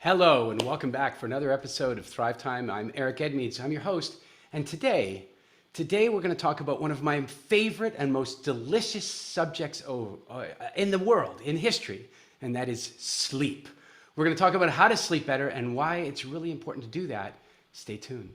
Hello and welcome back for another episode of Thrive Time. I'm Eric Edmeades. I'm your host, and today we're going to talk about one of my favorite and most delicious subjects in the world, in history, and that is sleep. We're going to talk about how to sleep better and why it's really important to do that. Stay tuned.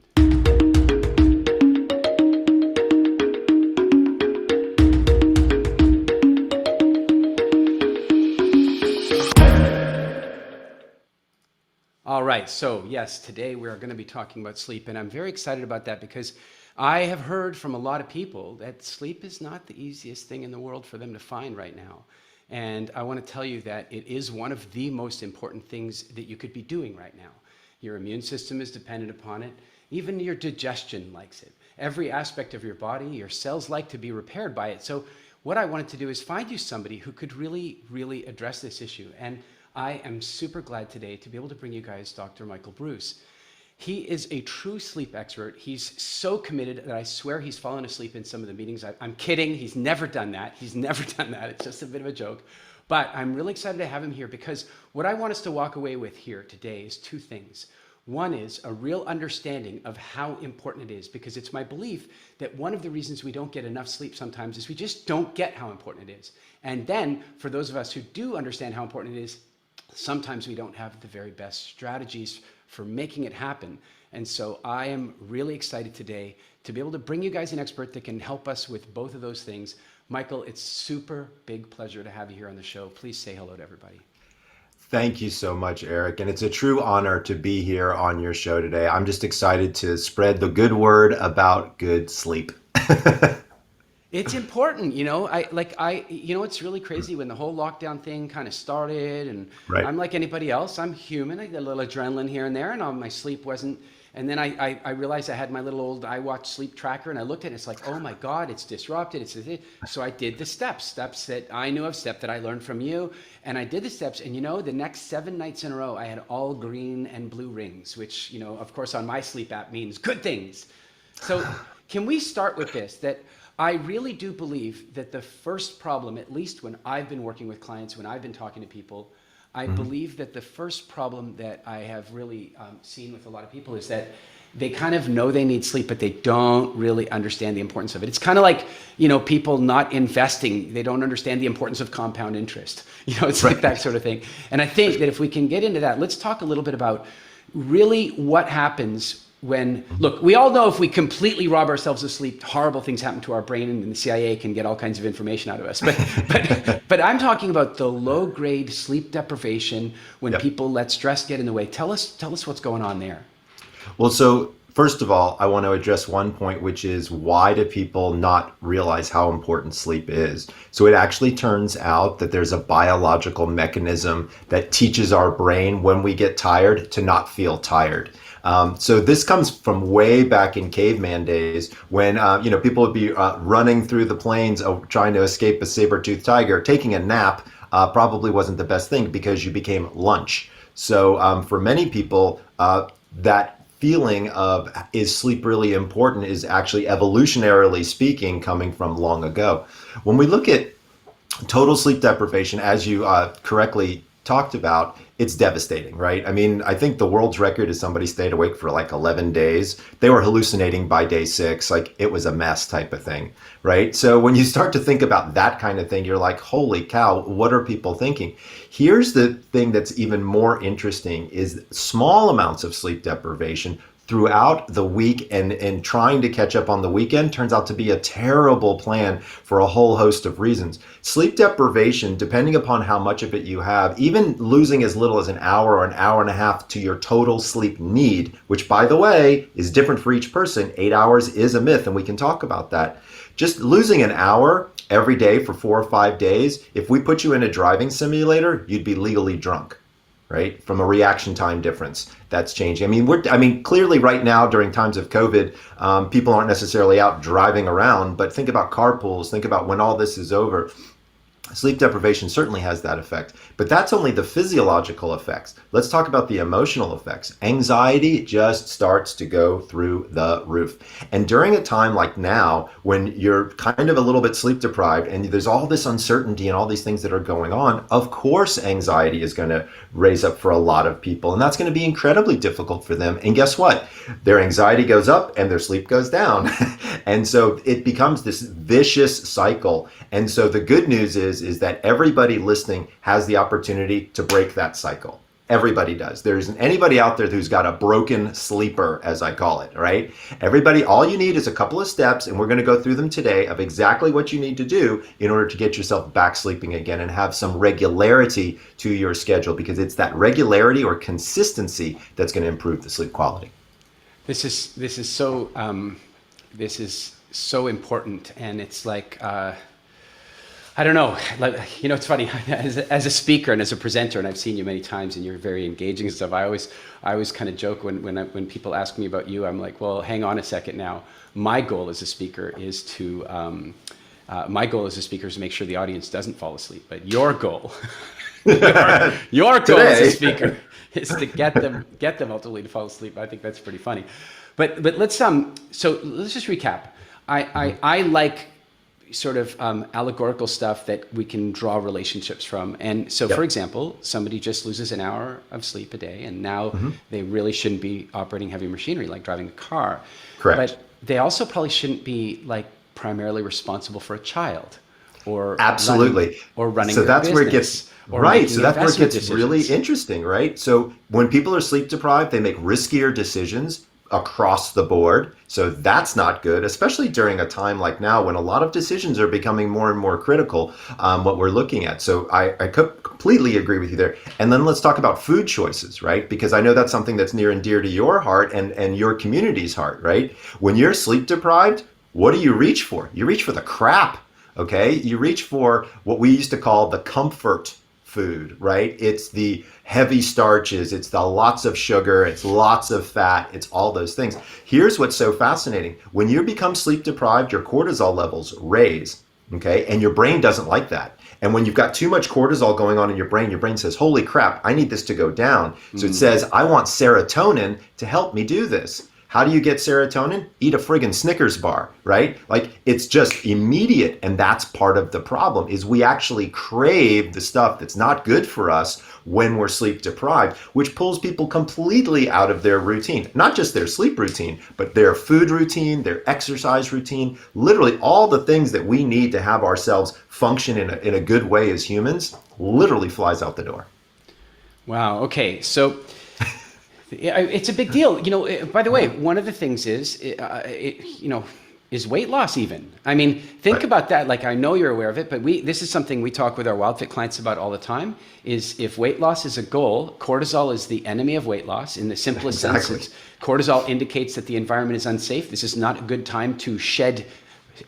All right, so yes, today we're going to be talking about sleep, and I'm very excited about that because I have heard from a lot of people that sleep is not the easiest thing in the world for them to find right now. And I want to tell you that it is one of the most important things that you could be doing right now. Your immune system is dependent upon it. Even your digestion likes it. Every aspect of your body, your cells like to be repaired by it. So what I wanted to do is find you somebody who could really address this issue. And I am super glad today to be able to bring you guys Dr. Michael Breus. He is a true sleep expert. He's so committed that I swear he's fallen asleep in some of the meetings. I'm kidding. He's never done that. He's never done that. It's just a bit of a joke. But I'm really excited to have him here because what I want us to walk away with here today is two things. One is a real understanding of how important it is, because it's my belief that one of the reasons we don't get enough sleep sometimes is we just don't get how important it is. And then for those of us who do understand how important it is, sometimes we don't have the very best strategies for making it happen. And so I am really excited today to be able to bring you guys an expert that can help us with both of those things. Michael, it's super big pleasure to have you here on the show. Please say hello to everybody. Thank you so much, Eric. And it's a true honor to be here on your show today. I'm just excited to spread the good word about good sleep. It's important, it's really crazy when the whole lockdown thing kind of started, and Right. I'm like anybody else. I'm human. I get a little adrenaline here and there, and my sleep wasn't. And then I realized I had my little old iWatch sleep tracker, and I looked at it. It's like, oh my God, it's disrupted. So I did the steps that I knew of, step that I learned from you, and I did the steps. And the next 7 nights in a row, I had all green and blue rings, which of course, on my sleep app means good things. So can we start with this? That I really do believe that the first problem, at least when I've been working with clients, when I've been talking to people, I believe that the first problem that I have really seen with a lot of people is that they kind of know they need sleep, but they don't really understand the importance of it. It's kind of like, people not investing. They don't understand the importance of compound interest. It's like that sort of thing. And I think that if we can get into that, let's talk a little bit about really what happens when, look, we all know if we completely rob ourselves of sleep, horrible things happen to our brain, and the CIA can get all kinds of information out of us. But I'm talking about the low-grade sleep deprivation when people let stress get in the way. Tell us what's going on there. Well, so first of all, I want to address one point, which is why do people not realize how important sleep is? So it actually turns out that there's a biological mechanism that teaches our brain when we get tired to not feel tired. So this comes from way back in caveman days when, people would be running through the plains trying to escape a saber-toothed tiger. Taking a nap probably wasn't the best thing because you became lunch. So for many people, that feeling of is sleep really important is actually evolutionarily speaking coming from long ago. When we look at total sleep deprivation, as you correctly talked about, it's devastating, right? I mean, I think the world's record is somebody stayed awake for like 11 days. They were hallucinating by day 6, like it was a mess type of thing, right? So when you start to think about that kind of thing, you're like, holy cow, what are people thinking? Here's the thing that's even more interesting is small amounts of sleep deprivation throughout the week and trying to catch up on the weekend turns out to be a terrible plan for a whole host of reasons. Sleep deprivation, depending upon how much of it you have, even losing as little as an hour or an hour and a half to your total sleep need, which by the way is different for each person. 8 hours is a myth, and we can talk about that. Just losing an hour every day for 4 or 5 days, if we put you in a driving simulator, you'd be legally drunk. Right? From a reaction time difference, that's changing. I mean, clearly right now during times of COVID, people aren't necessarily out driving around, but think about carpools, think about when all this is over. Sleep deprivation certainly has that effect. But that's only the physiological effects. Let's talk about the emotional effects. Anxiety just starts to go through the roof. And during a time like now, when you're kind of a little bit sleep deprived and there's all this uncertainty and all these things that are going on, of course anxiety is going to raise up for a lot of people. And that's going to be incredibly difficult for them. And guess what? Their anxiety goes up and their sleep goes down. And so it becomes this vicious cycle. And so the good news is that everybody listening has the opportunity to break that cycle. Everybody does. There isn't anybody out there who's got a broken sleeper, as I call it, right? Everybody, all you need is a couple of steps, and we're going to go through them today of exactly what you need to do in order to get yourself back sleeping again and have some regularity to your schedule, because it's that regularity or consistency that's going to improve the sleep quality. This is so important, and it's like I don't know, like, it's funny, as a speaker and as a presenter, and I've seen you many times, and you're very engaging and stuff. I always kind of joke when people ask me about you. I'm like, well, hang on a second now. My goal as a speaker is to make sure the audience doesn't fall asleep. But your goal, your goal as a speaker is to get them ultimately to fall asleep. I think that's pretty funny. But let's so let's just recap. I like sort of allegorical stuff that we can draw relationships from. And so, for example, somebody just loses an hour of sleep a day, and now they really shouldn't be operating heavy machinery like driving a car. Correct. But they also probably shouldn't be like primarily responsible for a child, or absolutely, running so their that's business, where it gets right. So that's where it gets really interesting, right? So when people are sleep deprived, they make riskier decisions across the board. So that's not good, especially during a time like now when a lot of decisions are becoming more and more critical, what we're looking at. So I completely agree with you there. And then let's talk about food choices, right? Because I know that's something that's near and dear to your heart and your community's heart, right? When you're sleep deprived, what do you reach for? You reach for the crap, okay? You reach for what we used to call the comfort food, right? It's the heavy starches, it's the lots of sugar, it's lots of fat, it's all those things. Here's what's so fascinating. When you become sleep deprived, your cortisol levels raise, okay? And your brain doesn't like that. And when you've got too much cortisol going on in your brain says, holy crap, I need this to go down. So it says, I want serotonin to help me do this. How do you get serotonin? Eat a friggin' Snickers bar, right? Like, it's just immediate. And that's part of the problem, is we actually crave the stuff that's not good for us when we're sleep deprived, which pulls people completely out of their routine. Not just their sleep routine, but their food routine, their exercise routine, literally all the things that we need to have ourselves function in a good way as humans, literally flies out the door. Wow. Okay. So it's a big deal. By the way, one of the things is weight loss even. I mean, think about that. Like, I know you're aware of it, but this is something we talk with our WildFit clients about all the time, is if weight loss is a goal, cortisol is the enemy of weight loss in the simplest sense. Cortisol indicates that the environment is unsafe. This is not a good time to shed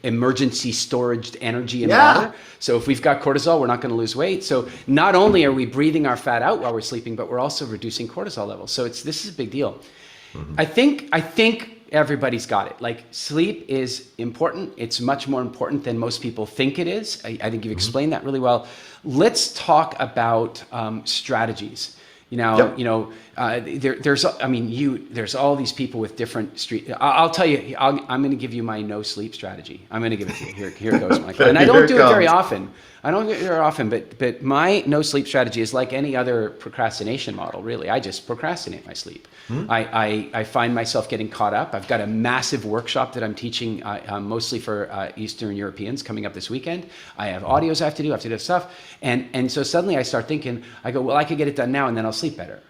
emergency storage energy and water. So if we've got cortisol, we're not going to lose weight. So not only are we breathing our fat out while we're sleeping, but we're also reducing cortisol levels. So this is a big deal. I think everybody's got it. Like, sleep is important. It's much more important than most people think it is. I think you've explained that really well. Let's talk about strategies. There's all these people with different I'll tell you, I'm going to give you my no sleep strategy. I'm going to give it to you. Here it goes, Michael. And I don't do it very often. But my no sleep strategy is like any other procrastination model, really. I just procrastinate my sleep. I find myself getting caught up. I've got a massive workshop that I'm teaching mostly for Eastern Europeans coming up this weekend. I have audios I have to do stuff. And so suddenly I start thinking, I go, well, I could get it done now and then I'll sleep better.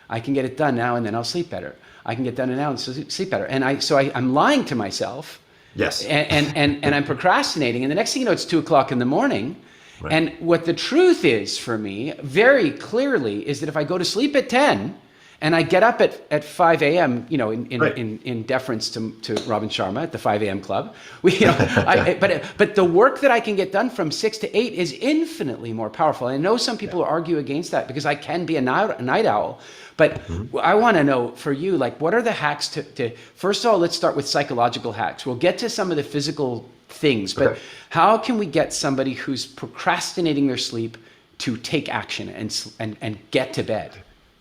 I can get it done now and then I'll sleep better. I can get done now and sleep better. And I'm lying to myself. Yes. And I'm procrastinating. And the next thing you know, it's 2:00 in the morning. Right. And what the truth is for me, very clearly, is that if I go to sleep at 10 and I get up at 5 a.m., in deference to Robin Sharma at the 5 a.m. club, but the work that I can get done from 6 to 8 is infinitely more powerful. And I know some people argue against that because I can be a night owl. But I want to know for you, like, what are the hacks to first of all, let's start with psychological hacks. We'll get to some of the physical things, but how can we get somebody who's procrastinating their sleep to take action and get to bed?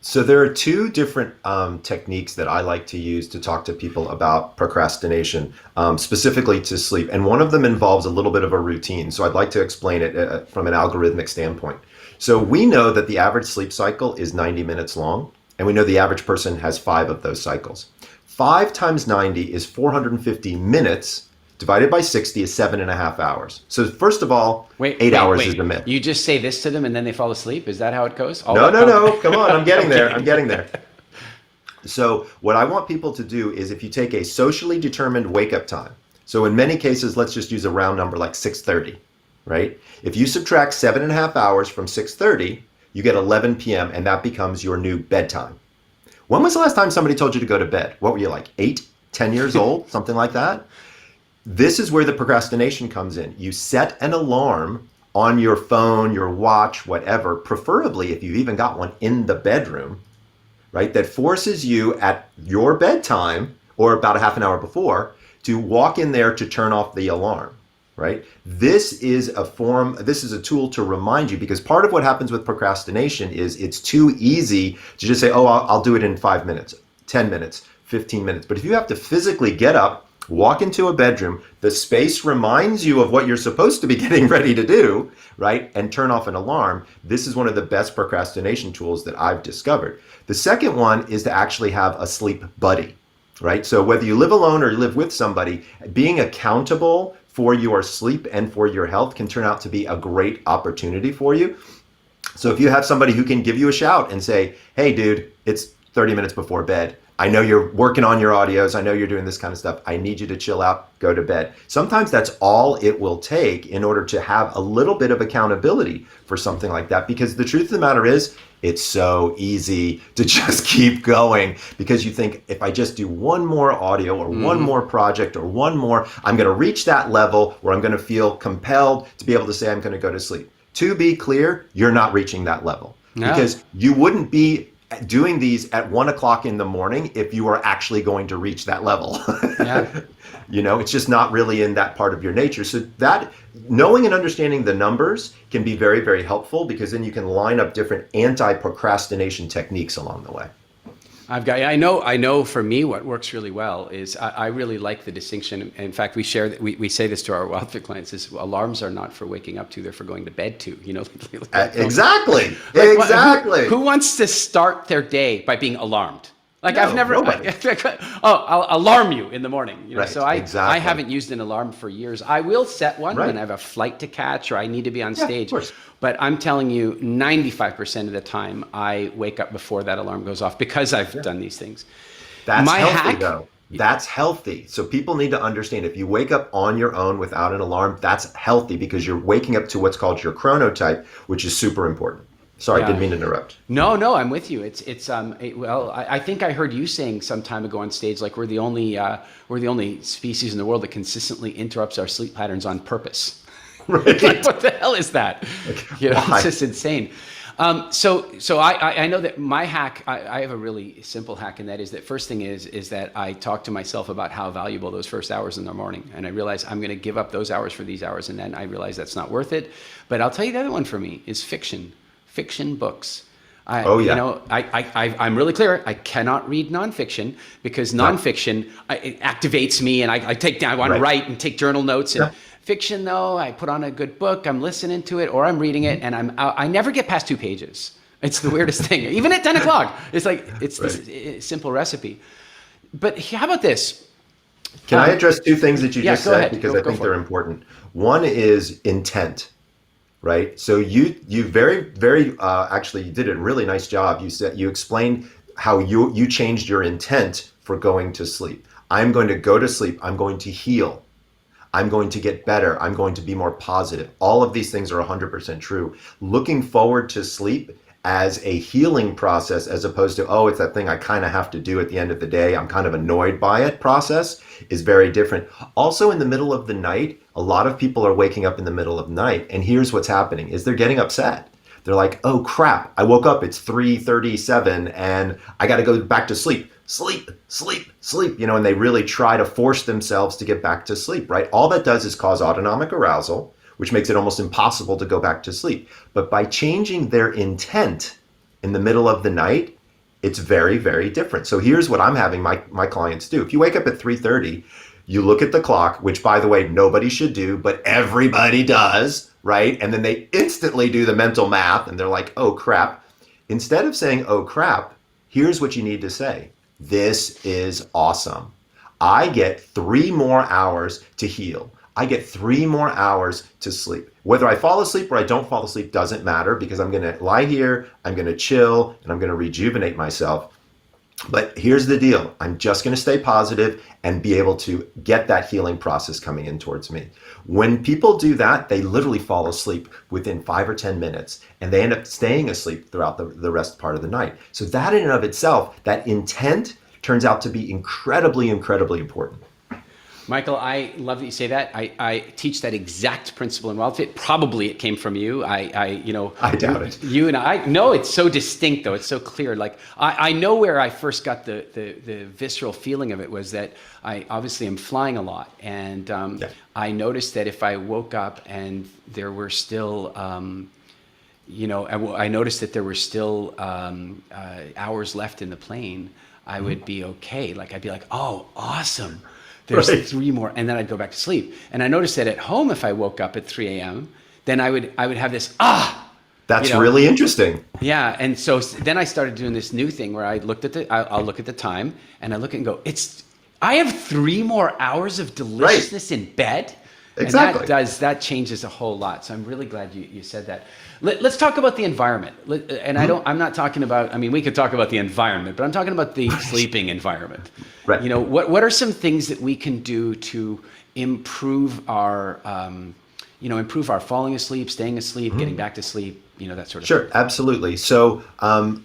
So there are two different techniques that I like to use to talk to people about procrastination, specifically to sleep. And one of them involves a little bit of a routine. So I'd like to explain it from an algorithmic standpoint. So we know that the average sleep cycle is 90 minutes long, and we know the average person has 5 of those cycles. 5 times 90 is 450 minutes. Divided by 60 is 7.5 hours. So first of all, 8 hours is a myth. You just say this to them and then they fall asleep? Is that how it goes? No. Come on, I'm getting there. I'm getting there. So what I want people to do is if you take a socially determined wake-up time, so in many cases, let's just use a round number like 6:30, right? If you subtract 7.5 hours from 6:30, you get 11 p.m. and that becomes your new bedtime. When was the last time somebody told you to go to bed? What were you, like 8, 10 years old, something like that? This is where the procrastination comes in. You set an alarm on your phone, your watch, whatever, preferably if you've even got one in the bedroom, right? That forces you at your bedtime or about a half an hour before to walk in there to turn off the alarm, right? This is a tool to remind you, because part of what happens with procrastination is it's too easy to just say, oh, I'll do it in 5 minutes, 10 minutes, 15 minutes. But if you have to physically get up, walk into a bedroom, the space reminds you of what you're supposed to be getting ready to do, right? And turn off an alarm. This is one of the best procrastination tools that I've discovered. The second one is to actually have a sleep buddy, right? So whether you live alone or you live with somebody, being accountable for your sleep and for your health can turn out to be a great opportunity for you. So if you have somebody who can give you a shout and say, hey, dude, it's 30 minutes before bed. I know you're working on your audios. I know you're doing this kind of stuff. I need you to chill out, go to bed. Sometimes that's all it will take in order to have a little bit of accountability for something like that. Because the truth of the matter is, it's so easy to just keep going because you think if I just do one more audio or one more project or one more, I'm going to reach that level where I'm going to feel compelled to be able to say I'm going to go to sleep. To be clear, you're not reaching that level because you wouldn't be doing these at 1 o'clock in the morning if you are actually going to reach that level. It's just not really in that part of your nature. So that knowing and understanding the numbers can be very, very helpful because then you can line up different anti-procrastination techniques along the way. I know for me what works really well is I really like the distinction. In fact, we say this to our Wildfit clients is alarms are not for waking up to, they're for going to bed to, Exactly. Like, Exactly. Who wants to start their day by being alarmed? Like I've never, nobody. I'll alarm you in the morning. Right, so I haven't used an alarm for years. I will set one when I have a flight to catch or I need to be on stage. Of course. But I'm telling you, 95% of the time, I wake up before that alarm goes off because I've done these things. That's healthy, though. That's healthy. So people need to understand if you wake up on your own without an alarm, that's healthy because you're waking up to what's called your chronotype, which is super important. Sorry, I didn't mean to interrupt. No, I'm with you. I think I heard you saying some time ago on stage, like we're the only species in the world that consistently interrupts our sleep patterns on purpose. Right. Like, what the hell is that? It's just insane. So I know that my hack, I have a really simple hack, and that is that first thing is that I talk to myself about how valuable those first hours in the morning, and I realize I'm going to give up those hours for these hours, and then I realize that's not worth it. But I'll tell you the other one for me is fiction books. I'm really clear. I cannot read nonfiction because nonfiction it activates me, and I want to write and take journal notes. And fiction, though, I put on a good book, I'm listening to it, or I'm reading it, and I never get past 2 pages. It's the weirdest thing. Even at 10 o'clock, it's like this simple recipe. But how about this? Can I address 2 things that you just said ahead. because I think they're important. One is intent. Right. So you very, very actually you did a really nice job. You explained how you changed your intent for going to sleep. I'm going to go to sleep. I'm going to heal. I'm going to get better. I'm going to be more positive. All of these things are 100% true. Looking forward to sleep as a healing process as opposed to, oh, it's that thing I kind of have to do at the end of the day. I'm kind of annoyed by it process is very different. Also in the middle of the night, a lot of people are waking up in the middle of the night. And here's what's happening is they're getting upset. They're like, oh crap, I woke up, it's 3:37 and I got to go back to sleep. Sleep, and they really try to force themselves to get back to sleep, right? All that does is cause autonomic arousal, which makes it almost impossible to go back to sleep. But by changing their intent in the middle of the night, it's very, very different. So here's what I'm having my clients do. If you wake up at 3:30, you look at the clock, which by the way, nobody should do, but everybody does, right? And then they instantly do the mental math and they're like, oh crap. Instead of saying, oh crap, here's what you need to say. This is awesome. I get 3 more hours to heal. I get 3 more hours to sleep. Whether I fall asleep or I don't fall asleep doesn't matter because I'm going to lie here, I'm going to chill, and I'm going to rejuvenate myself. But here's the deal. I'm just going to stay positive and be able to get that healing process coming in towards me. When people do that, they literally fall asleep within 5 or 10 minutes, and they end up staying asleep throughout the rest part of the night. So that in and of itself, that intent turns out to be incredibly, incredibly important. Michael, I love that you say that. I teach that exact principle in WildFit. Probably it came from you. I doubt it. You and I, no, it's so distinct though. It's so clear. Like I know where I first got the visceral feeling of it was that I obviously am flying a lot. And I noticed that if I woke up and there were still, I noticed that there were still hours left in the plane, I would be okay. Like I'd be like, oh, awesome. There's 3 more, and then I'd go back to sleep. And I noticed that at home, if I woke up at 3 a.m., then I would have this That's really interesting. Yeah, and so then I started doing this new thing where I looked at I'll look at the time, and I look and go, I have 3 more hours of deliciousness in bed. Exactly. And that changes a whole lot. So I'm really glad you said that. Let's talk about the environment. And I'm not talking about, I mean, we could talk about the environment, but I'm talking about the sleeping environment. Right. What are some things that we can do to improve our, improve our falling asleep, staying asleep, getting back to sleep, that sort of thing? Sure, absolutely. So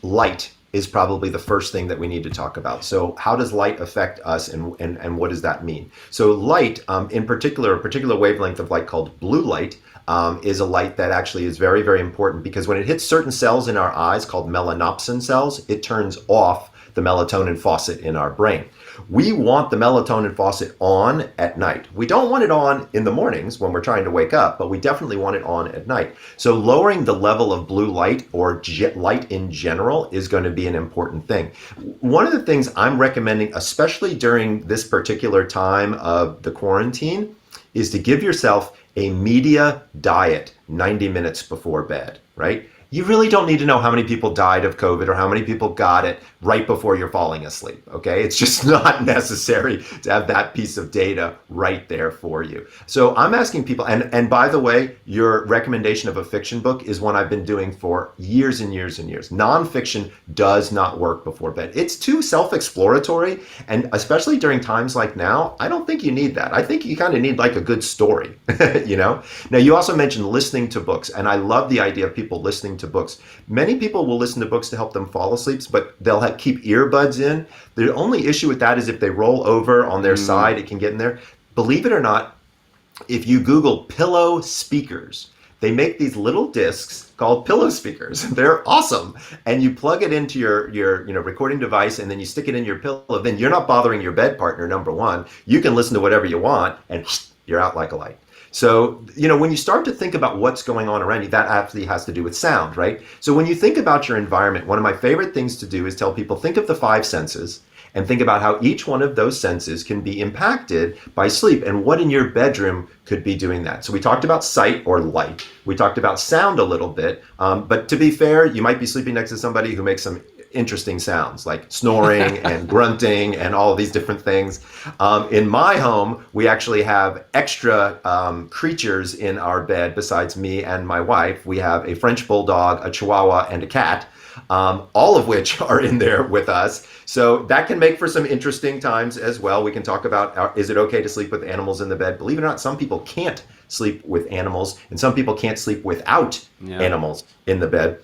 light is probably the first thing that we need to talk about. So how does light affect us and what does that mean? So light, in particular, a particular wavelength of light called blue light is a light that actually is very, very important because when it hits certain cells in our eyes called melanopsin cells, it turns off the melatonin faucet in our brain. We want the melatonin faucet on at night. We don't want it on in the mornings when we're trying to wake up, but we definitely want it on at night. So lowering the level of blue light or light in general is going to be an important thing. One of the things I'm recommending, especially during this particular time of the quarantine, is to give yourself a media diet 90 minutes before bed, right? You really don't need to know how many people died of COVID or how many people got it right before you're falling asleep, okay? It's just not necessary to have that piece of data right there for you. So I'm asking people, and by the way, your recommendation of a fiction book is one I've been doing for years and years and years. Nonfiction does not work before bed. It's too self-exploratory, and especially during times like now, I don't think you need that. I think you kind of need like a good story, Now, you also mentioned listening to books, and I love the idea of people listening to books. Many people will listen to books to help them fall asleep, but they'll keep earbuds in. The only issue with that is if they roll over on their side, it can get in there. Believe it or not, if you Google pillow speakers, they make these little discs called pillow speakers. They're awesome. And you plug it into your recording device and then you stick it in your pillow. Then you're not bothering your bed partner, number one. You can listen to whatever you want and you're out like a light. So, when you start to think about what's going on around you, that actually has to do with sound, right? So when you think about your environment, one of my favorite things to do is tell people, think of the 5 senses and think about how each one of those senses can be impacted by sleep and what in your bedroom could be doing that. So we talked about sight or light. We talked about sound a little bit, but to be fair, you might be sleeping next to somebody who makes some interesting sounds like snoring and grunting and all of these different things. In my home, we actually have extra creatures in our bed besides me and my wife. We have a French bulldog, a Chihuahua, and a cat, all of which are in there with us. So that can make for some interesting times as well. We can talk about, is it okay to sleep with animals in the bed? Believe it or not, some people can't sleep with animals, and some people can't sleep without animals in the bed.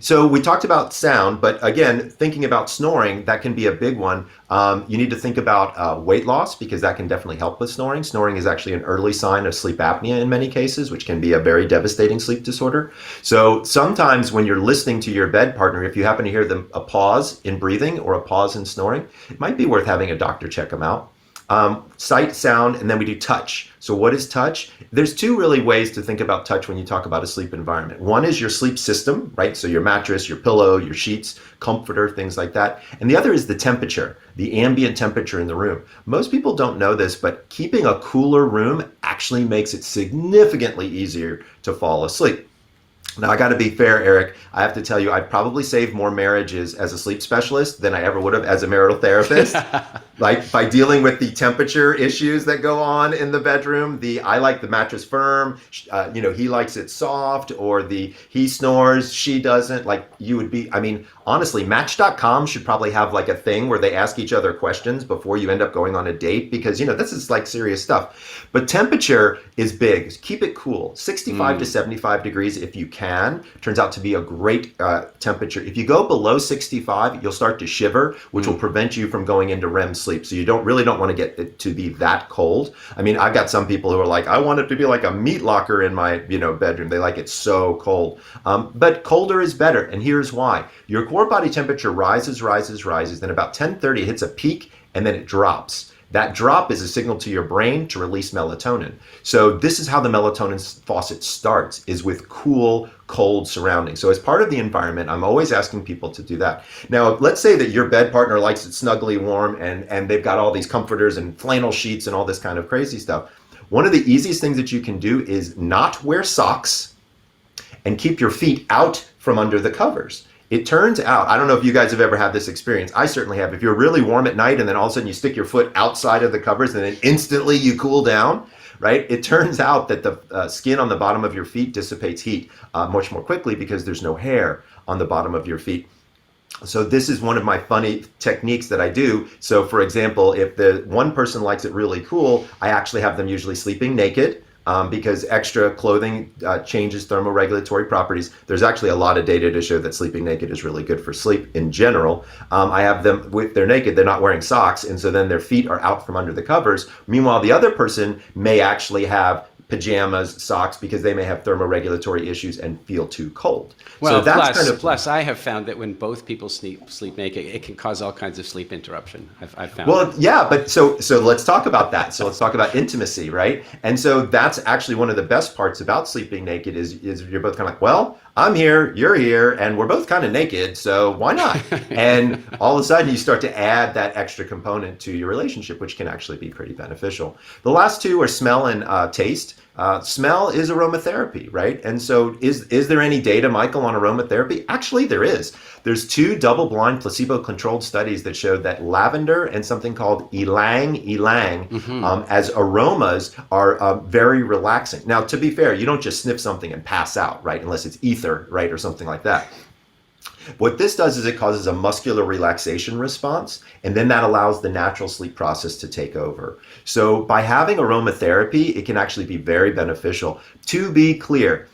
So we talked about sound, but again, thinking about snoring, that can be a big one. You need to think about weight loss because that can definitely help with snoring. Snoring is actually an early sign of sleep apnea in many cases, which can be a very devastating sleep disorder. So sometimes when you're listening to your bed partner, if you happen to hear a pause in breathing or a pause in snoring, it might be worth having a doctor check them out. Sight, sound, and then we do touch. So what is touch? There's two really ways to think about touch when you talk about a sleep environment. One is your sleep system, right? So your mattress, your pillow, your sheets, comforter, things like that. And the other is the temperature, the ambient temperature in the room. Most people don't know this, but keeping a cooler room actually makes it significantly easier to fall asleep. Now, I got to be fair, Eric. I have to tell you, I've probably saved more marriages as a sleep specialist than I ever would have as a marital therapist. Like by dealing with the temperature issues that go on in the bedroom, I like the mattress firm, he likes it soft, or he snores, she doesn't. Like you would be, I mean, honestly, Match.com should probably have like a thing where they ask each other questions before you end up going on a date because, this is like serious stuff. But temperature is big. Keep it cool. 65 to 75 degrees if you can. Turns out to be a great temperature. If you go below 65, you'll start to shiver, which will prevent you from going into REM sleep. So you don't want to get it to be that cold. I mean, I've got some people who are like, I want it to be like a meat locker in my bedroom. They like it so cold. But colder is better. And here's why. Your core body temperature rises. Then about 10:30 it hits a peak and then it drops. That drop is a signal to your brain to release melatonin. So this is how the melatonin faucet starts, is with cool, cold surroundings. So as part of the environment, I'm always asking people to do that. Now, let's say that your bed partner likes it snuggly warm and they've got all these comforters and flannel sheets and all this kind of crazy stuff. One of the easiest things that you can do is not wear socks and keep your feet out from under the covers. It turns out, I don't know if you guys have ever had this experience. I certainly have. If you're really warm at night and then all of a sudden you stick your foot outside of the covers and then instantly you cool down, right? It turns out that the skin on the bottom of your feet dissipates heat much more quickly because there's no hair on the bottom of your feet. So this is one of my funny techniques that I do. So for example, if the one person likes it really cool, I actually have them usually sleeping naked. Because extra clothing changes thermoregulatory properties. There's actually a lot of data to show that sleeping naked is really good for sleep in general. I have them, they're naked, they're not wearing socks, and so then their feet are out from under the covers. Meanwhile, the other person may actually have pajamas, socks, because they may have thermoregulatory issues and feel too cold. Well, so that's plus, I have found that when both people sleep naked, it can cause all kinds of sleep interruption. I've found. Well, yeah, but so let's talk about that. So let's talk about intimacy, right? And so that's actually one of the best parts about sleeping naked is you're both kind of like, well, I'm here, you're here, and we're both kind of naked, so why not? And all of a sudden you start to add that extra component to your relationship, which can actually be pretty beneficial. The last two are smell and taste. Smell is aromatherapy, right? And so is there any data, Michael, on aromatherapy? Actually, there is. There's two double-blind placebo-controlled studies that showed that lavender and something called ylang as aromas are very relaxing. Now, to be fair, you don't just sniff something and pass out, right? Unless it's ether, right? Or something like that. What this does is it causes a muscular relaxation response, and then that allows the natural sleep process to take over. So by having aromatherapy, it can actually be very beneficial. To be clear,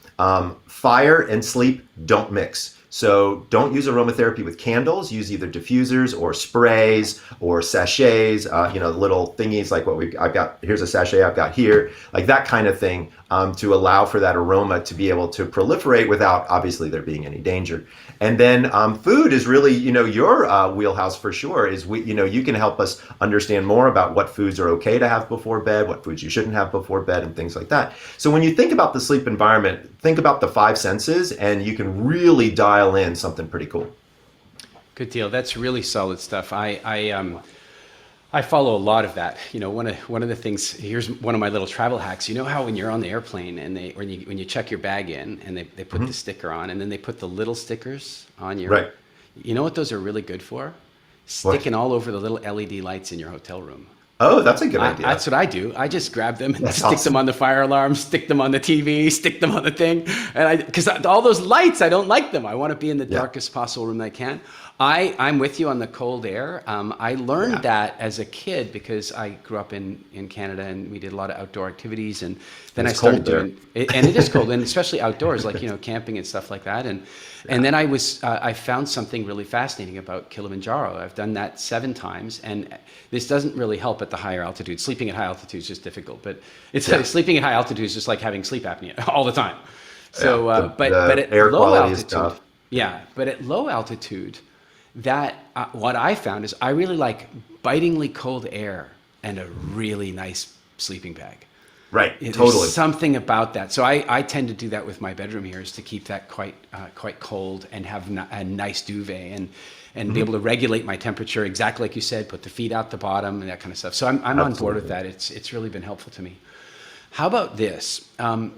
fire and sleep don't mix. So don't use aromatherapy with candles. Use either diffusers or sprays or sachets, little thingies like I've got, here's a sachet I've got here, like that kind of thing, to allow for that aroma to be able to proliferate without obviously there being any danger. And then food is really, your wheelhouse for sure. Is you can help us understand more about what foods are okay to have before bed, what foods you shouldn't have before bed, and things like that. So when you think about the sleep environment, think about the five senses, and you can really dial in something pretty cool. Good deal. That's really solid stuff. I follow a lot of that. One of the things, here's one of my little travel hacks. You know how when you're on the airplane and when you check your bag in and they put the sticker on and then they put the little stickers on your, right. You know what those are really good for? Sticking all over the little LED lights in your hotel room. Oh, that's a good idea. That's what I do. I just grab them and stick them on the fire alarm, stick them on the TV, stick them on the thing. And because all those lights, I don't like them. I want to be in the darkest possible room I can. I'm with you on the cold air. I learned that as a kid because I grew up in Canada and we did a lot of outdoor activities. And then I started doing it, and it is cold, and especially outdoors, like camping and stuff like that. And then I found something really fascinating about Kilimanjaro. I've done that 7 times, and this doesn't really help at the higher altitude. Sleeping at high altitude is just difficult, but sleeping at high altitude is just like having sleep apnea all the time. So, but at low altitude, but at low altitude, that what I found is I really like bitingly cold air and a really nice sleeping bag. Right. There's Totally. something about that. So I tend to do that with my bedroom here, is to keep that quite cold and have a nice duvet and be able to regulate my temperature exactly like you said. Put the feet out the bottom and that kind of stuff. So I'm on board with that. It's really been helpful to me. How about this?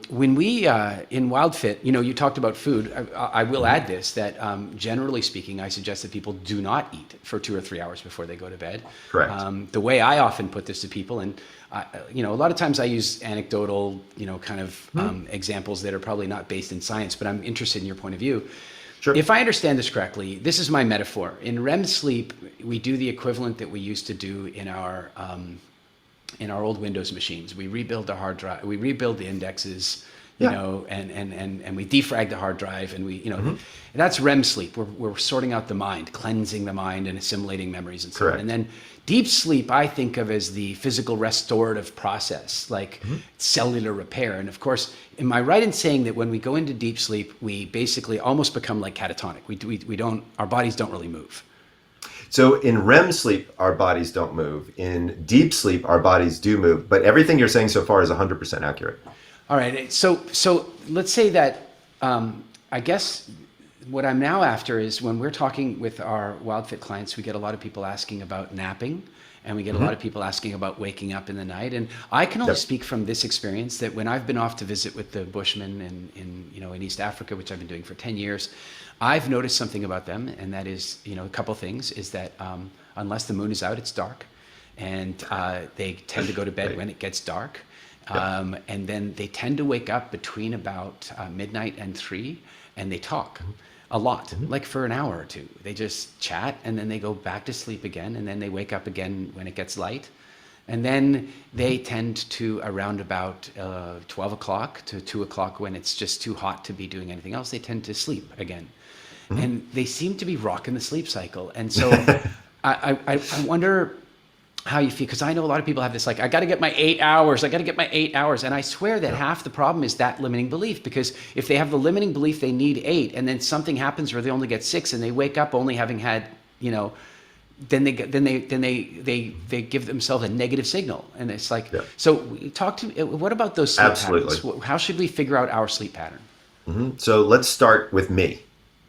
When we in WildFit, you talked about food. I will add this, that generally speaking, I suggest that people do not eat for 2 or 3 hours before they go to bed. Correct. The way I often put this to people, and a lot of times I use anecdotal, kind of examples that are probably not based in science, but I'm interested in your point of view. Sure. If I understand this correctly, this is my metaphor. In REM sleep, we do the equivalent that we used to do in our old Windows machines. We rebuild the hard drive, we rebuild the indexes, and we defrag the hard drive, and that's REM sleep. We're sorting out the mind, cleansing the mind, and assimilating memories and so Correct. on. And then deep sleep, I think of as the physical restorative process, like cellular repair. And of course, am I right in saying that when we go into deep sleep, we basically almost become like catatonic? Our bodies don't really move. So in REM sleep, our bodies don't move. In deep sleep, our bodies do move. But everything you're saying so far is 100% accurate. All right. So let's say that I guess what I'm now after is, when we're talking with our WildFit clients, we get a lot of people asking about napping, and we get a lot of people asking about waking up in the night. And I can only speak from this experience, that when I've been off to visit with the Bushmen in East Africa, which I've been doing for 10 years, I've noticed something about them, and that is, a couple things, is that unless the moon is out, it's dark, and they tend to go to bed when it gets dark. And then they tend to wake up between about midnight and 3, and they talk a lot, like for an hour or two. They just chat, and then they go back to sleep again, and then they wake up again when it gets light. And then they tend to, around about 12 o'clock to 2 o'clock, when it's just too hot to be doing anything else, they tend to sleep again. And they seem to be rocking the sleep cycle. And so I wonder how you feel, because I know a lot of people have this, like, I got to get my 8 hours. And I swear that half the problem is that limiting belief, because if they have the limiting belief they need 8, and then something happens where they only get 6, and they wake up only having had, then they give themselves a negative signal. And it's like, so what about those sleep Absolutely. patterns? How should we figure out our sleep pattern? So let's start with me.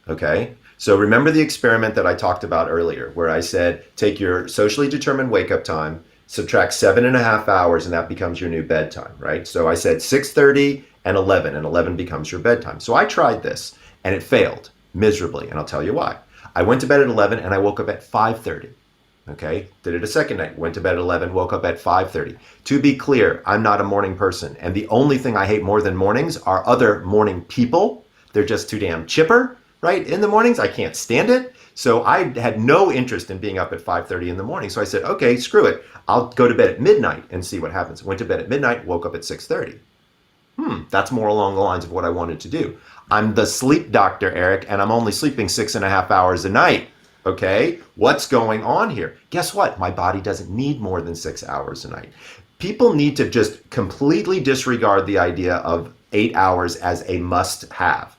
Okay. So remember the experiment that I talked about earlier, where I said, take your socially determined wake up time, subtract 7.5 hours, and that becomes your new bedtime, right? So I said 6:30 and 11 becomes your bedtime. So I tried this, and it failed miserably. And I'll tell you why. I went to bed at 11 and I woke up at 5:30. Okay. Did it a second night, went to bed at 11, woke up at 5:30. To be clear, I'm not a morning person. And the only thing I hate more than mornings are other morning people. They're just too damn chipper. Right? In the mornings, I can't stand it. So I had no interest in being up at 5:30 in the morning. So I said, okay, screw it. I'll go to bed at midnight and see what happens. Went to bed at midnight, woke up at 6:30. That's more along the lines of what I wanted to do. I'm the sleep doctor, Eric, and I'm only sleeping 6.5 hours a night. Okay, what's going on here? Guess what? My body doesn't need more than 6 hours a night. People need to just completely disregard the idea of 8 hours as a must-have.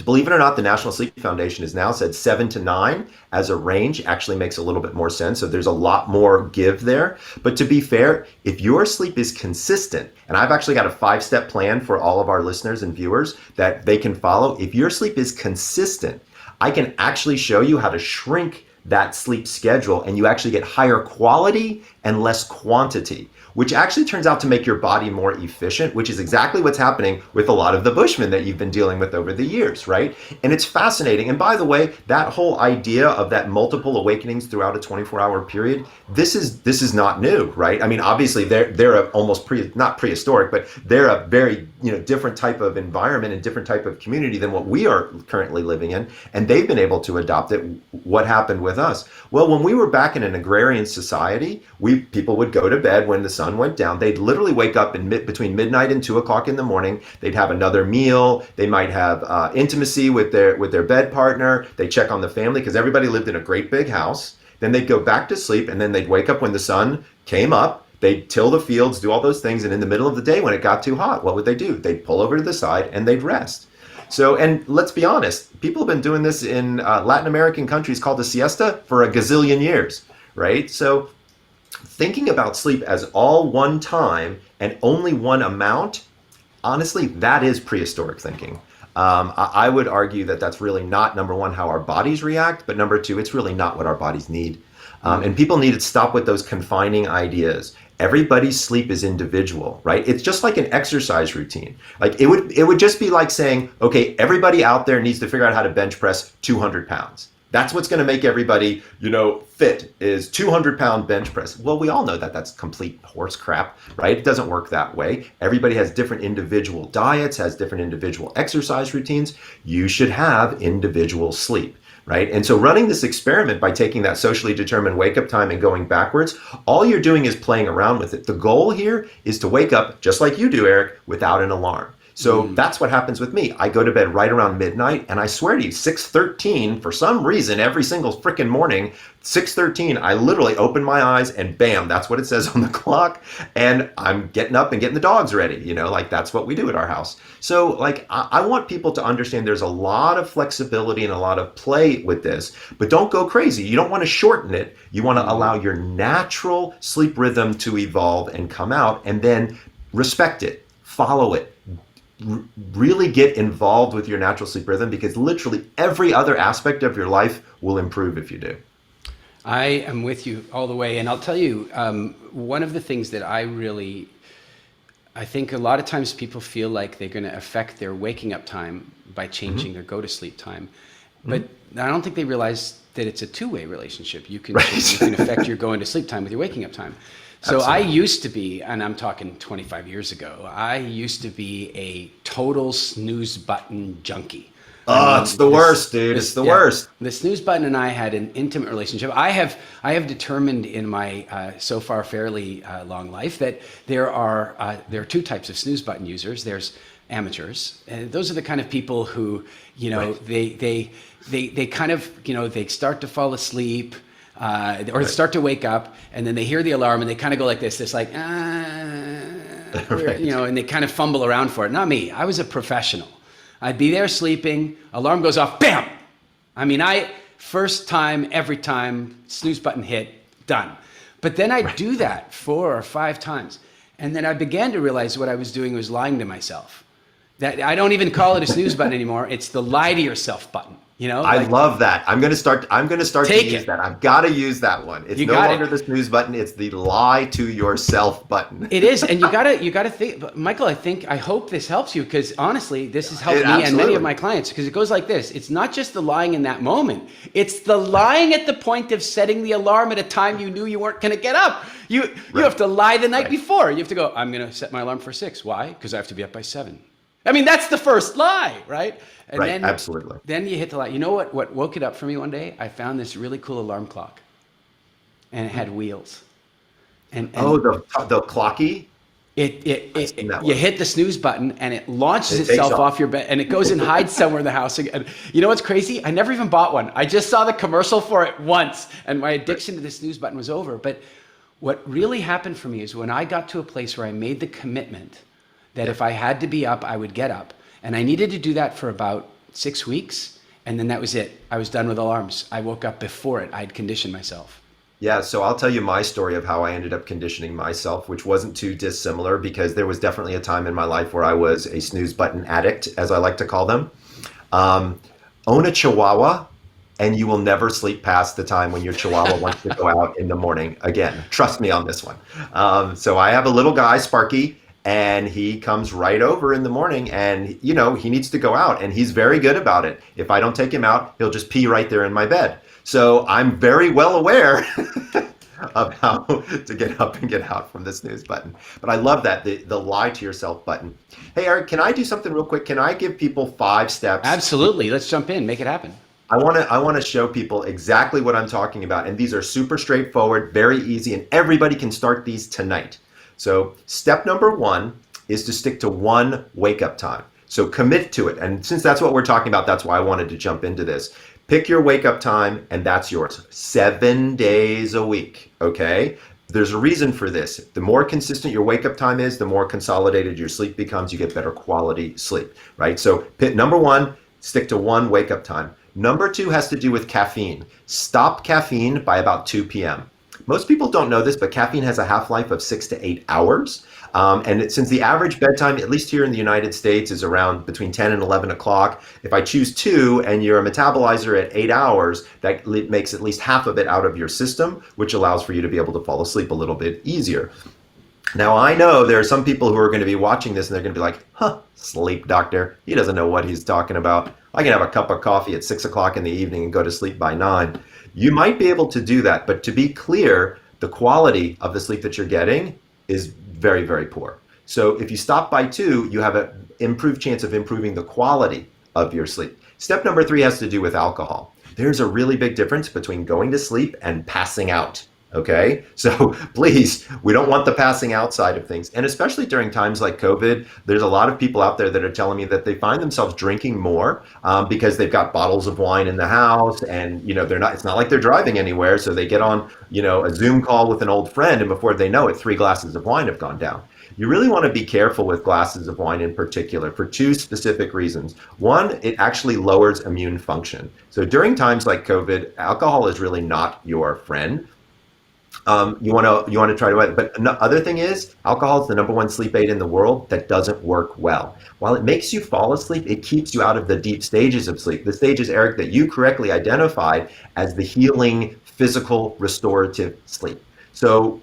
Believe it or not, the National Sleep Foundation has now said 7 to 9 as a range actually makes a little bit more sense. So there's a lot more give there. But to be fair, if your sleep is consistent, and I've actually got a 5-step plan for all of our listeners and viewers that they can follow. If your sleep is consistent, I can actually show you how to shrink that sleep schedule, and you actually get higher quality and less quantity, which actually turns out to make your body more efficient, which is exactly what's happening with a lot of the Bushmen that you've been dealing with over the years, right? And it's fascinating. And by the way, that whole idea of that multiple awakenings throughout a 24-hour period, this is not new, right? I mean, obviously they're a almost not prehistoric, but they're a very different type of environment and different type of community than what we are currently living in, and they've been able to adopt it. What happened with us? Well, when we were back in an agrarian society, people would go to bed when the sun went down. They'd literally wake up between midnight and 2 o'clock in the morning. They'd have another meal. They might have intimacy with their bed partner. They check on the family because everybody lived in a great big house. Then they'd go back to sleep, and then they'd wake up when the sun came up. They'd till the fields, do all those things, and in the middle of the day when it got too hot, what would they do? They'd pull over to the side and they'd rest. So, and let's be honest, people have been doing this in Latin American countries called the siesta for a gazillion years, right? So thinking about sleep as all one time and only one amount, honestly, that is prehistoric thinking. I would argue that that's really not, number one, how our bodies react, but number two, it's really not what our bodies need. And people need to stop with those confining ideas. Everybody's sleep is individual, right? It's just like an exercise routine. Like it would just be like saying, okay, everybody out there needs to figure out how to bench press 200 pounds. That's what's going to make everybody, fit is 200-pound bench press. Well, we all know that that's complete horse crap, right? It doesn't work that way. Everybody has different individual diets, has different individual exercise routines. You should have individual sleep, right? And so running this experiment by taking that socially determined wake up time and going backwards, all you're doing is playing around with it. The goal here is to wake up just like you do, Eric, without an alarm. So that's what happens with me. I go to bed right around midnight, and I swear to you, 6:13, for some reason, every single freaking morning, 6:13, I literally open my eyes and bam, that's what it says on the clock. And I'm getting up and getting the dogs ready. Like that's what we do at our house. So like, I want people to understand there's a lot of flexibility and a lot of play with this, but don't go crazy. You don't want to shorten it. You want to allow your natural sleep rhythm to evolve and come out, and then respect it, follow it. Really get involved with your natural sleep rhythm, because literally every other aspect of your life will improve if you do. I am with you all the way. And I'll tell you, one of the things that I think a lot of times people feel like they're going to affect their waking up time by changing their go to sleep time. But I don't think they realize that it's a two-way relationship. You can affect your going to sleep time with your waking up time. So Absolutely. I used to be, and I'm talking 25 years ago, I used to be a total snooze button junkie. Oh, it's the worst, dude. It's the worst. The snooze button and I had an intimate relationship. I have determined in my so far fairly long life that there are two types of snooze button users. There's amateurs, and those are the kind of people who, they kind of, they start to fall asleep. Or start to wake up, and then they hear the alarm and they kind of go like this. It's like, and they kind of fumble around for it. Not me. I was a professional. I'd be there sleeping, alarm goes off, bam! I mean, first time, every time, snooze button hit, done. But then I'd do that 4 or 5 times. And then I began to realize what I was doing was lying to myself. That I don't even call it a snooze button anymore. It's the lie to yourself button. I love that. I'm going to start to use that. I've got to use that one. It's no longer the snooze button. It's the lie to yourself button. It is. And you gotta think, Michael, I hope this helps you, because honestly, this has helped me and many of my clients, because it goes like this. It's not just the lying in that moment. It's the lying at the point of setting the alarm at a time you knew you weren't going to get up. You have to lie the night before. You have to go, I'm going to set my alarm for 6. Why? Because I have to be up by 7. I mean, that's the first lie, right? And then, absolutely. Then you hit the lie. You know what woke it up for me one day? I found this really cool alarm clock, and it had wheels. And the clocky? You hit the snooze button, and it launches itself off your bed, and it goes and hides somewhere in the house. And you know what's crazy? I never even bought one. I just saw the commercial for it once, and my addiction to the snooze button was over. But what really happened for me is when I got to a place where I made the commitment that if I had to be up, I would get up. And I needed to do that for about 6 weeks. And then that was it. I was done with alarms. I woke up before it. I'd conditioned myself. Yeah, so I'll tell you my story of how I ended up conditioning myself, which wasn't too dissimilar, because there was definitely a time in my life where I was a snooze button addict, as I like to call them. Own a Chihuahua, and you will never sleep past the time when your Chihuahua wants to go out in the morning again. Trust me on this one. So I have a little guy, Sparky, and he comes right over in the morning, and he needs to go out, and he's very good about it. If I don't take him out, he'll just pee right there in my bed. So I'm very well aware of how to get up and get out from the snooze button. But I love that, the lie to yourself button. Hey, Eric, can I do something real quick? Can I give people 5 steps? Absolutely. Let's jump in. Make it happen. I want to show people exactly what I'm talking about. And these are super straightforward, very easy, and everybody can start these tonight. So step number 1 is to stick to one wake-up time. So commit to it. And since that's what we're talking about, that's why I wanted to jump into this. Pick your wake-up time, and that's yours. 7 days a week, okay? There's a reason for this. The more consistent your wake-up time is, the more consolidated your sleep becomes. You get better quality sleep, right? So number 1, stick to one wake-up time. Number 2 has to do with caffeine. Stop caffeine by about 2 p.m. Most people don't know this, but caffeine has a half-life of 6 to 8 hours. Since the average bedtime, at least here in the United States, is around between 10 and 11 o'clock, if I choose two and you're a metabolizer at 8 hours, that makes at least half of it out of your system, which allows for you to be able to fall asleep a little bit easier. Now, I know there are some people who are going to be watching this and they're going to be like, huh, sleep doctor. He doesn't know what he's talking about. I can have a cup of coffee at 6 o'clock in the evening and go to sleep by 9. You might be able to do that, but to be clear, the quality of the sleep that you're getting is very, very poor. So if you stop by 2, you have an improved chance of improving the quality of your sleep. Step number 3 has to do with alcohol. There's a really big difference between going to sleep and passing out. Okay, so please, we don't want the passing out side of things. And especially during times like COVID, there's a lot of people out there that are telling me that they find themselves drinking more because they've got bottles of wine in the house, and they're not. It's not like they're driving anywhere, so they get on a Zoom call with an old friend, and before they know it, 3 glasses of wine have gone down. You really want to be careful with glasses of wine in particular for 2 specific reasons. One, it actually lowers immune function. So during times like COVID, alcohol is really not your friend. You want to try to, but the other thing is alcohol is the #1 sleep aid in the world that doesn't work well. While it makes you fall asleep, it keeps you out of the deep stages of sleep. The stages, Eric, that you correctly identified as the healing, physical, restorative sleep. So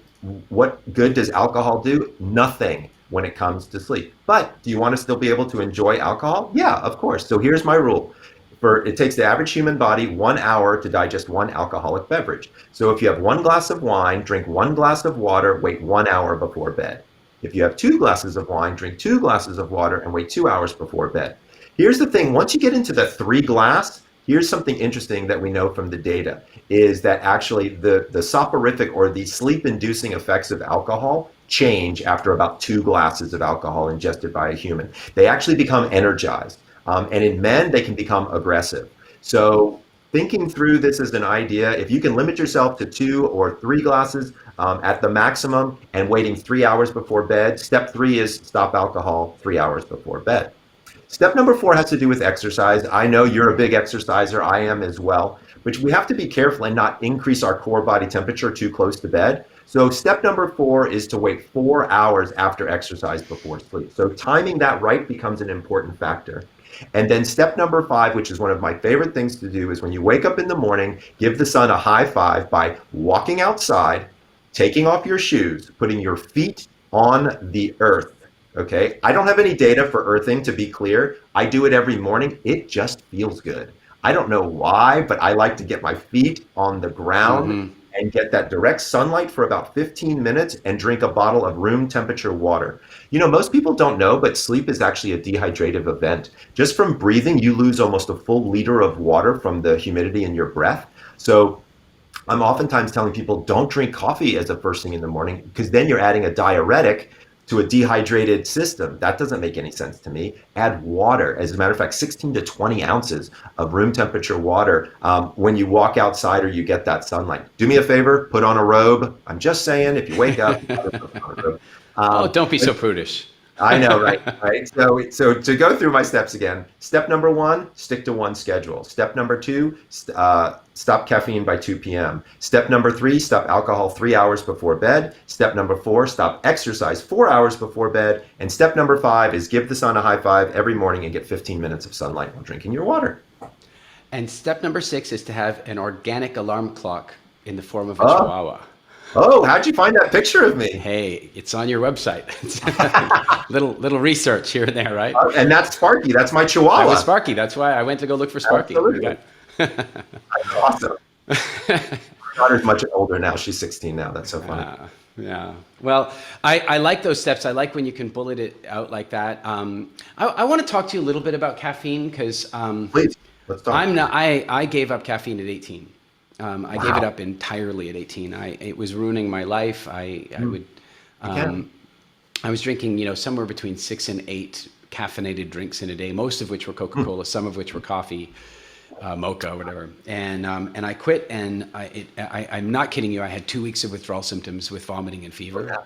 what good does alcohol do? Nothing when it comes to sleep. But do you want to still be able to enjoy alcohol? Yeah, of course. So here's my rule. It takes the average human body 1 hour to digest 1 alcoholic beverage. So if you have 1 glass of wine, drink 1 glass of water, wait 1 hour before bed. If you have 2 glasses of wine, drink 2 glasses of water and wait 2 hours before bed. Here's the thing, once you get into the 3 glass, here's something interesting that we know from the data, is that actually the soporific or the sleep-inducing effects of alcohol change after about 2 glasses of alcohol ingested by a human. They actually become energized. And in men, they can become aggressive. So thinking through this as an idea, if you can limit yourself to 2 or 3 glasses at the maximum and waiting 3 hours before bed, step 3 is stop alcohol 3 hours before bed. Step number 4 has to do with exercise. I know you're a big exerciser, I am as well, but we have to be careful and not increase our core body temperature too close to bed. So step number 4 is to wait 4 hours after exercise before sleep. So timing that right becomes an important factor. And then step number 5, which is one of my favorite things to do, is when you wake up in the morning, give the sun a high five by walking outside, taking off your shoes, putting your feet on the earth. Okay, I don't have any data for earthing, to be clear. I do it every morning. It just feels good. I don't know why, but I like to get my feet on the ground and get that direct sunlight for about 15 minutes and drink a bottle of room temperature water. Most people don't know, but sleep is actually a dehydrative event. Just from breathing, you lose almost a full liter of water from the humidity in your breath. So I'm oftentimes telling people, don't drink coffee as the first thing in the morning, because then you're adding a diuretic to a dehydrated system. That doesn't make any sense to me. Add water. As a matter of fact, 16 to 20 ounces of room temperature water when you walk outside or you get that sunlight. Do me a favor, put on a robe. I'm just saying, if you wake up, put on a robe. Oh, don't be so prudish. I know, right? Right. So to go through my steps again, step number 1, stick to one schedule. Step number 2, stop caffeine by 2 p.m. Step number 3, stop alcohol 3 hours before bed. Step number 4, stop exercise 4 hours before bed. And step number 5 is give the sun a high five every morning and get 15 minutes of sunlight while drinking your water. And step number 6 is to have an organic alarm clock in the form of a chihuahua. Oh, how'd you find that picture of me? Hey, it's on your website. little research here and there, right? And that's Sparky. That's my chihuahua. I was Sparky. That's why I went to go look for Sparky. Absolutely. That's awesome. My daughter's much older now. She's 16 now. That's so funny. Yeah. Well, I like those steps. I like when you can bullet it out like that. I want to talk to you a little bit about caffeine because Please, let's talk. I gave up caffeine at 18. I gave it up entirely at 18. It was ruining my life. I was drinking, somewhere between 6 and 8 caffeinated drinks in a day, most of which were Coca-Cola, some of which were coffee, mocha, whatever. And I quit. And I'm not kidding you. I had 2 weeks of withdrawal symptoms with vomiting and fever.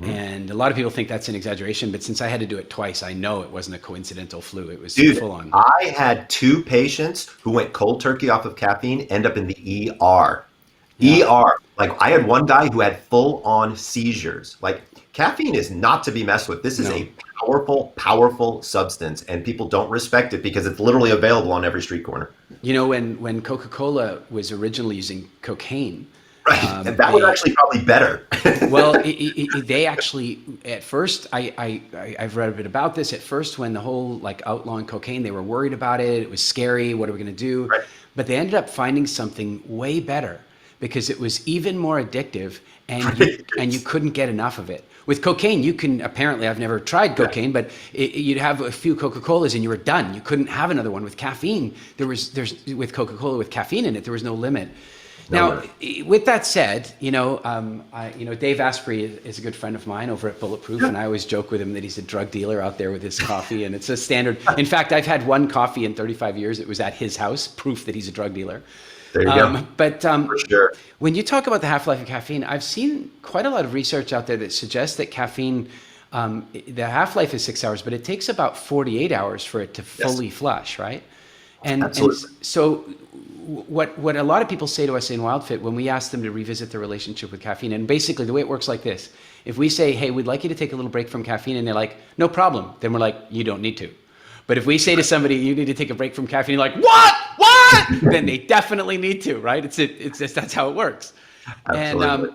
And a lot of people think that's an exaggeration, but since I had to do it twice, I know it wasn't a coincidental flu. It was full on. I had 2 patients who went cold turkey off of caffeine end up in the ER. Yeah. ER, Like I had one guy who had full on seizures. Like caffeine is not to be messed with. This is No. a powerful, powerful substance, and people don't respect it because it's literally available on every street corner. You know, when Coca-Cola was originally using cocaine, Right. And that was they actually probably better. well, they actually at first I've read a bit about this. At first, when the whole like outlawing cocaine, they were worried about it. It was scary. What are we going to do? Right. But they ended up finding something way better because it was even more addictive, and Right. you couldn't get enough of it. With cocaine, you can apparently, I've never tried Yeah. cocaine, but you'd have a few Coca-Colas and you were done. You couldn't have another one. With caffeine, there's with Coca-Cola with caffeine in it, there was no limit. No Now, limit. with that said, Dave Asprey is a good friend of mine over at Bulletproof, and I always joke with him that he's a drug dealer out there with his coffee, and it's a standard. In fact, I've had one coffee in 35 years. It was at his house, proof that he's a drug dealer. There you go. But For sure. when you talk about the half-life of caffeine, I've seen quite a lot of research out there that suggests that caffeine, the half-life is 6 hours, but it takes about 48 hours for it to Yes. fully flush, right? And Absolutely. so what a lot of people say to us in WildFit when we ask them to revisit their relationship with caffeine, and basically the way it works like this: if we say, hey, we'd like you to take a little break from caffeine, and they're like, no problem, then we're like, you don't need to. But if we say to somebody, you need to take a break from caffeine, you're like, what? Then they definitely need to, right? It's just, that's how it works. Absolutely.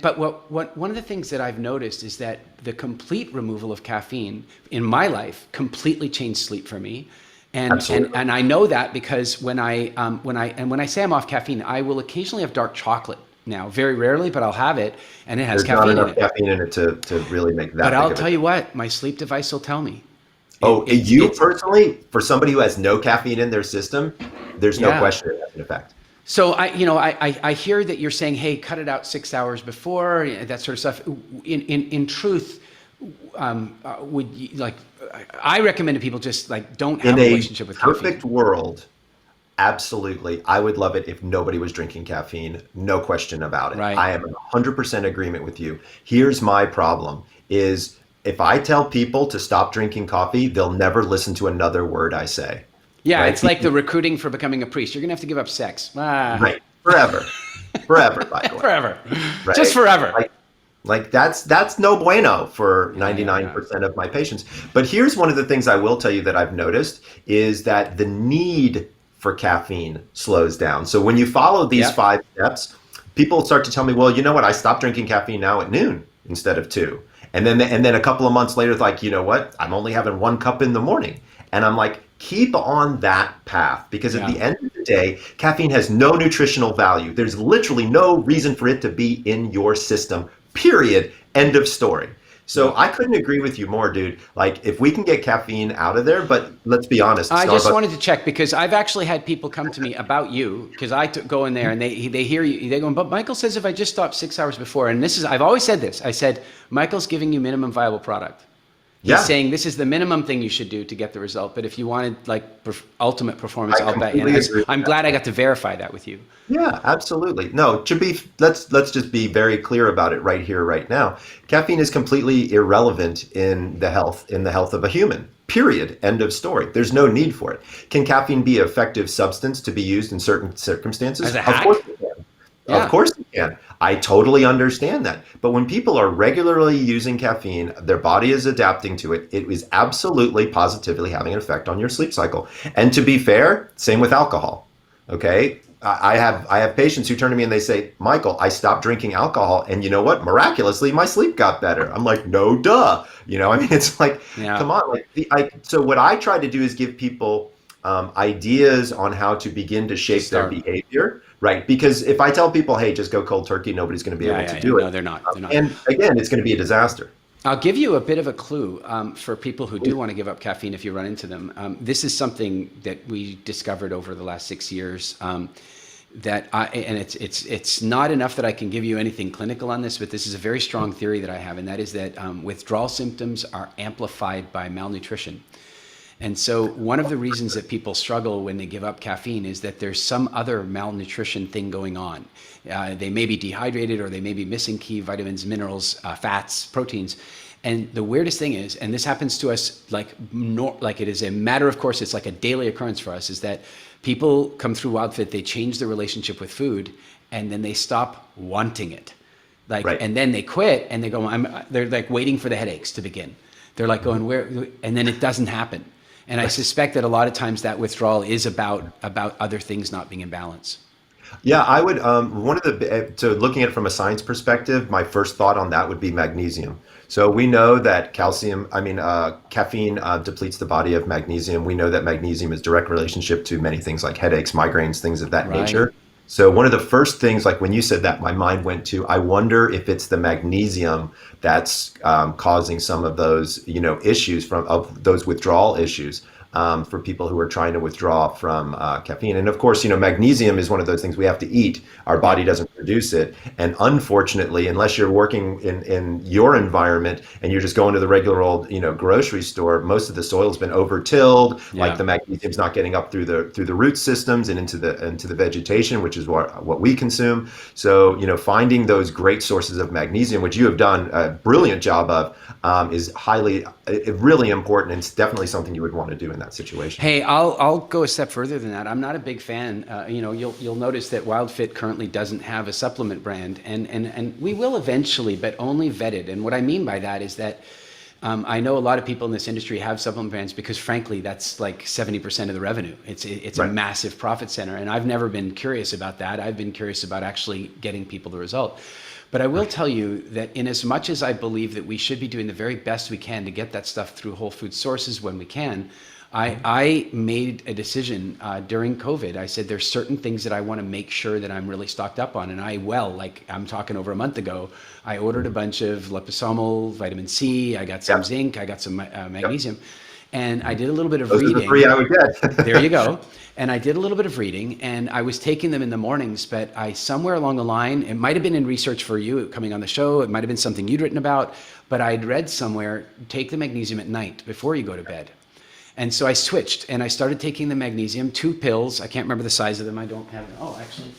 But one of the things that I've noticed is that the complete removal of caffeine in my life completely changed sleep for me. Absolutely. And I know that because when I say I'm off caffeine, I will occasionally have dark chocolate now, very rarely, but I'll have it, and it has There's not caffeine in enough it. caffeine in it to really make that But big I'll of a tell you what, my sleep device will tell me. Oh, It's you personally, for somebody who has no caffeine in their system, there's no Yeah. question it has an effect. So I hear that you're saying, hey, cut it out 6 hours before, that sort of stuff. In truth, would you, like, I recommend to people just like don't have In a a relationship with perfect caffeine. world, absolutely, I would love it if nobody was drinking caffeine, no question about it. Right. I am in 100% agreement with you. Here's my problem is if I tell people to stop drinking coffee, they'll never listen to another word I say. Yeah, Right? it's like the recruiting for becoming a priest. You're gonna have to give up sex. Right. Forever. Forever, by the way. Forever, Right? just forever. Like that's no bueno for Yeah, yeah, yeah. 99% of my patients. But here's one of the things I will tell you that I've noticed is that the need for caffeine slows down. So when you follow these Yep. 5 steps, people start to tell me, well, you know what? I stopped drinking caffeine now at noon instead of 2. And then a couple of months later, it's like, you know what? I'm only having 1 cup in the morning. And I'm like, keep on that path because at Yeah. the end of the day, caffeine has no nutritional value. There's literally no reason for it to be in your system, period. End of story. So I couldn't agree with you more, dude. Like, if we can get caffeine out of there, but let's be honest, I just Starbucks. wanted to check because I've actually had people come to me about you because go in there and they hear you, they go, but Michael says if I just stop 6 hours before, and this is, I've always said this, I said, Michael's giving you minimum viable product. He's Yeah. saying this is the minimum thing you should do to get the result. But if you wanted like ultimate performance, I I'll bet you. And completely agree with I'm that. glad I got to verify that with you. Yeah, absolutely. No, let's just be very clear about it right here, right now. Caffeine is completely irrelevant in the health of a human. Period. End of story. There's no need for it. Can caffeine be an effective substance to be used in certain circumstances? As a Of hack? course it can. Yeah. Of course it can. I totally understand that. But when people are regularly using caffeine, their body is adapting to it. It is absolutely positively having an effect on your sleep cycle. And to be fair, same with alcohol. Okay? I have patients who turn to me and they say, Michael, I stopped drinking alcohol, and you know what? Miraculously, my sleep got better. I'm like, no, duh. I mean, it's like, Yeah. come on. So what I try to do is give people ideas on how to begin to shape their start. behavior, right? Because if I tell people, hey, just go cold turkey, nobody's going to be able to do it. No, they're not. They're not. And again, it's going to be a disaster. I'll give you a bit of a clue for people who do want to give up caffeine if you run into them. This is something that we discovered over the last 6 years. It's not enough that I can give you anything clinical on this, but this is a very strong theory that I have, and that is that withdrawal symptoms are amplified by malnutrition. And so one of the reasons that people struggle when they give up caffeine is that there's some other malnutrition thing going on. They may be dehydrated, or they may be missing key vitamins, minerals, fats, proteins. And the weirdest thing is, and this happens to us like it is a matter of course, it's like a daily occurrence for us, is that people come through WildFit, they change their relationship with food, and then they stop wanting it. Like, Right. and then they quit and they go, they're like waiting for the headaches to begin. They're like going, where, and then it doesn't happen. And I suspect that a lot of times that withdrawal is about other things not being in balance. Yeah, I would. One of so looking at it from a science perspective, my first thought on that would be magnesium. So we know that caffeine depletes the body of magnesium. We know that magnesium is direct relationship to many things like headaches, migraines, things of that Right. nature. So one of the first things, like when you said that, my mind went to, I wonder if it's the magnesium that's causing some of those, issues of those withdrawal issues. For people who are trying to withdraw from caffeine. And of course, magnesium is one of those things we have to eat. Our body doesn't produce it. And unfortunately, unless you're working in your environment and you're just going to the regular old, grocery store, most of the soil's been over-tilled, like Yeah. the magnesium's not getting up through the root systems and into the vegetation, which is what we consume. So, finding those great sources of magnesium, which you have done a brilliant job of, is really important, and it's definitely something you would want to do in that situation. Hey, I'll go a step further than that. I'm not a big fan. You'll notice that WildFit currently doesn't have a supplement brand, and we will eventually, but only vetted. And what I mean by that is that I know a lot of people in this industry have supplement brands because, frankly, that's like 70% of the revenue. It's a Right. massive profit center, and I've never been curious about that. I've been curious about actually getting people the result. But I will tell you that in as much as I believe that we should be doing the very best we can to get that stuff through whole food sources when we can, I made a decision during COVID. I said there's certain things that I want to make sure that I'm really stocked up on. And like I'm talking over a month ago, I ordered a bunch of liposomal, vitamin C, I got some Yep. zinc, I got some Yep. magnesium. And I did a little bit of Those are the reading. three I would get. There you go. And I did a little bit of reading, and I was taking them in the mornings, but I somewhere along the line, it might have been in research for you coming on the show, it might have been something you'd written about, but I'd read somewhere, take the magnesium at night before you go to bed. And so I switched and I started taking the magnesium, 2 pills. I can't remember the size of them. I don't have them. Oh, actually,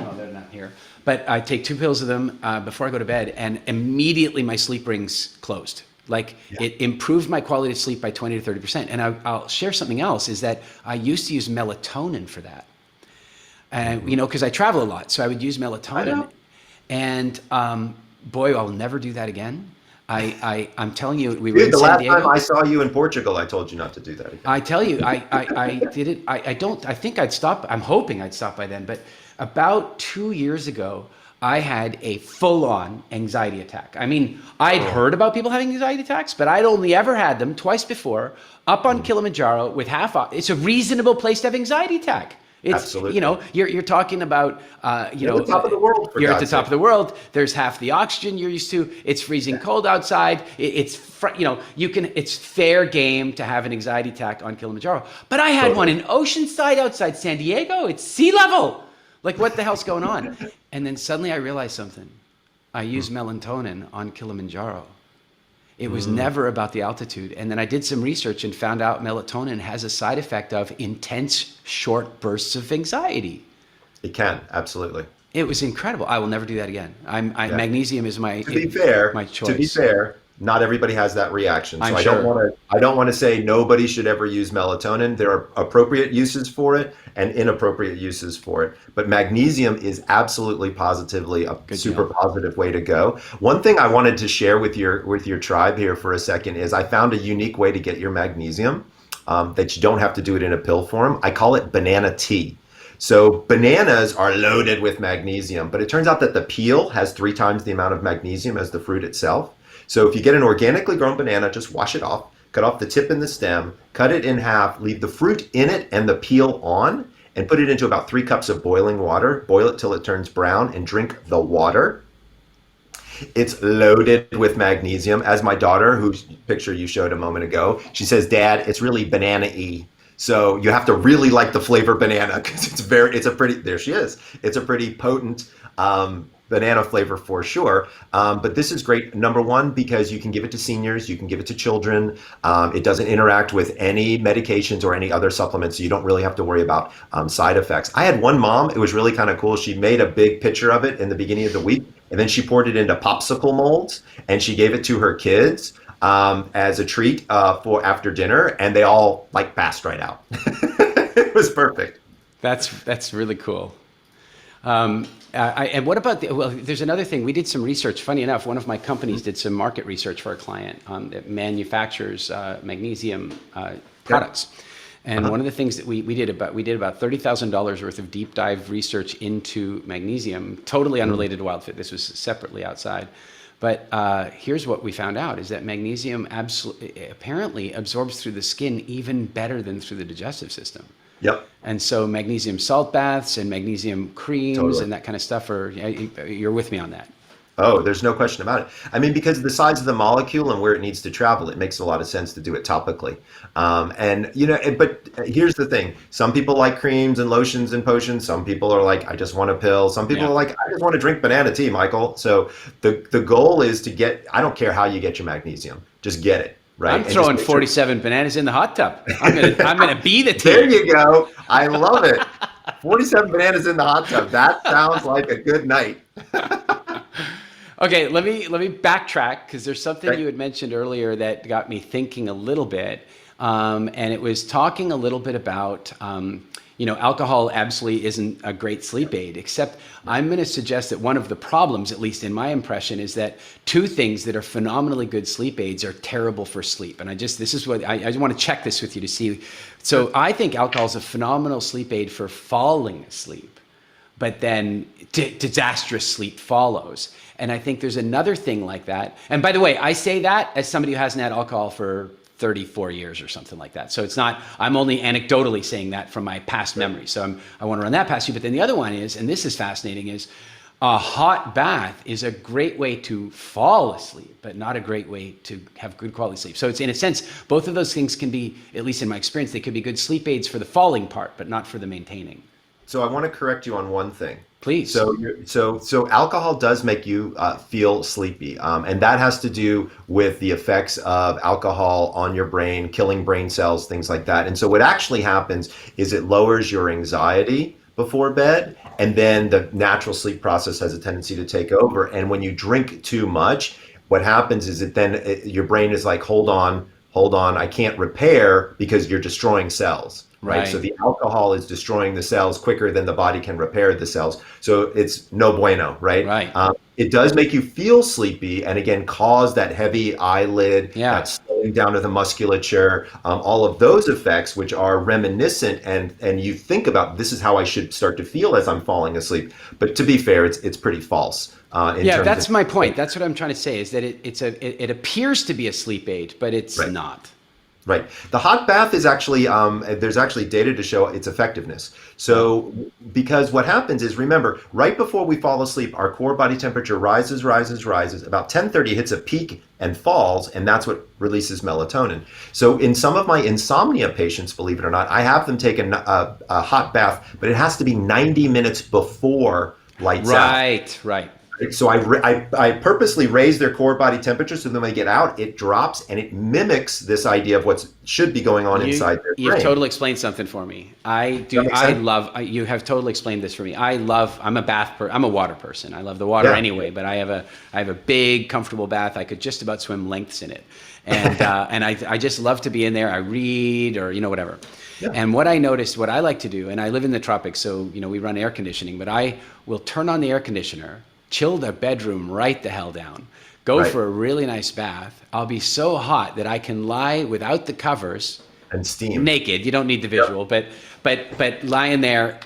no, they're not here. But I take 2 pills of them before I go to bed, and immediately my sleep rings closed. Like Yeah. it improved my quality of sleep by 20 to 30%. And I'll share something else is that I used to use melatonin for that. And, because I travel a lot. So I would use I melatonin. know. And boy, I'll never do that again. I'm telling you, we were Dude, in the San last time Diego. I saw you in Portugal, I told you not to do that again. I tell you, I did it. I don't, I think I'd stop. I'm hoping I'd stop by then. But about 2 years ago, I had a full on anxiety attack. I mean, I'd Oh. heard about people having anxiety attacks, but I'd only ever had them twice before up on Kilimanjaro with it's a reasonable place to have anxiety attack. It's, Absolutely. you're talking about, You're at the top of the world, for you're at the God's top sake. of the world. There's half the oxygen you're used to. It's freezing cold outside. It's fair game to have an anxiety attack on Kilimanjaro. But I had one Totally. in Oceanside outside San Diego. It's sea level. Like, what the hell's going on? And then suddenly I realized something. I use melatonin on Kilimanjaro. It was never about the altitude. And then I did some research and found out melatonin has a side effect of intense short bursts of anxiety. It can, absolutely. It was incredible. I will never do that again. Yeah. Magnesium is To be fair, my to be choice. fair, not everybody has that reaction. I'm So sure. I don't want to say nobody should ever use melatonin. There are appropriate uses for it and inappropriate uses for it. But magnesium is absolutely positively a Good super deal. positive way to go. One thing I wanted to share with your tribe here for a second is I found a unique way to get your magnesium that you don't have to do it in a pill form. I call it banana tea. So bananas are loaded with magnesium, but it turns out that the peel has 3 times the amount of magnesium as the fruit itself. So if you get an organically grown banana, just wash it off, cut off the tip and the stem, cut it in half, leave the fruit in it and the peel on, and put it into about 3 cups of boiling water. Boil it till it turns brown and drink the water. It's loaded with magnesium. As my daughter, whose picture you showed a moment ago, she says, "Dad, it's really banana-y." So you have to really like the flavor banana because there she is. It's a pretty potent banana flavor for sure. But this is great, number one, because you can give it to seniors, you can give it to children. It doesn't interact with any medications or any other supplements, so you don't really have to worry about side effects. I had one mom, it was really kind of cool. She made a big pitcher of it in the beginning of the week, and then she poured it into popsicle molds, and she gave it to her kids as a treat for after dinner, and they all like passed right out. It was perfect. That's really cool. And what about well, there's another thing. We did some research. Funny enough, one of my companies did some market research for a client that manufactures magnesium products. And one of the things that we did about $30,000 worth of deep dive research into magnesium, totally unrelated to WildFit. This was separately outside. But here's what we found out is that magnesium apparently absorbs through the skin even better than through the digestive system. Yep. And so magnesium salt baths and magnesium creams and that kind of stuff you're with me on that. Oh, there's no question about it. I mean, because of the size of the molecule and where it needs to travel, it makes a lot of sense to do it topically. But here's the thing. Some people like creams and lotions and potions. Some people are like, I just want a pill. Some people are like, I just want to drink banana tea, Michael. So the goal is to get, I don't care how you get your magnesium, just get it. Right? I'm throwing 47 bananas in the hot tub. I'm gonna be the tea. There you go. I love it. 47 bananas in the hot tub. That sounds like a good night. Okay, let me backtrack because there's something you had mentioned earlier that got me thinking a little bit, and it was talking a little bit about alcohol absolutely isn't a great sleep aid, except I'm going to suggest that one of the problems, at least in my impression, is that two things that are phenomenally good sleep aids are terrible for sleep. And I just want to check this with you to see. So I think alcohol is a phenomenal sleep aid for falling asleep, but then disastrous sleep follows. And I think there's another thing like that. And by the way, I say that as somebody who hasn't had alcohol for 34 years or something like that. So it's not, I'm only anecdotally saying that from my past memory. So I want to run that past you. But then the other one is, and this is fascinating, is a hot bath is a great way to fall asleep, but not a great way to have good quality sleep. So it's in a sense, both of those things can be, at least in my experience, they could be good sleep aids for the falling part, but not for the maintaining. So I want to correct you on one thing. Please. So alcohol does make you feel sleepy, and that has to do with the effects of alcohol on your brain, killing brain cells, things like that. And so what actually happens is it lowers your anxiety before bed, and then the natural sleep process has a tendency to take over. And when you drink too much, what happens is your brain is like, hold on, I can't repair because you're destroying cells. Right. So the alcohol is destroying the cells quicker than the body can repair the cells. So it's no bueno, right? Right. It does make you feel sleepy and again cause that heavy eyelid, that slowing down of the musculature, all of those effects which are reminiscent and you think about this is how I should start to feel as I'm falling asleep. But to be fair, it's pretty false. That's my point. That's what I'm trying to say is that it appears to be a sleep aid, but it's not. Right. The hot bath is actually, there's actually data to show its effectiveness. So, because what happens is, remember, right before we fall asleep, our core body temperature rises. About 10:30 hits a peak and falls, and that's what releases melatonin. So in some of my insomnia patients, believe it or not, I have them take a hot bath, but it has to be 90 minutes before lights out. Right. So I purposely raise their core body temperature so then when they get out, it drops and it mimics this idea of what should be going on inside their brain. You've totally explained something for me. You have totally explained this for me. I'm a water person. I love the water anyway, but I have a big, comfortable bath. I could just about swim lengths in it. And I just love to be in there. I read or, whatever. Yeah. And what I noticed, what I like to do, and I live in the tropics, so, we run air conditioning, but I will turn on the air conditioner, chill the bedroom right the hell down, go for a really nice bath. I'll be so hot that I can lie without the covers and steam naked. You don't need the visual, but lying there.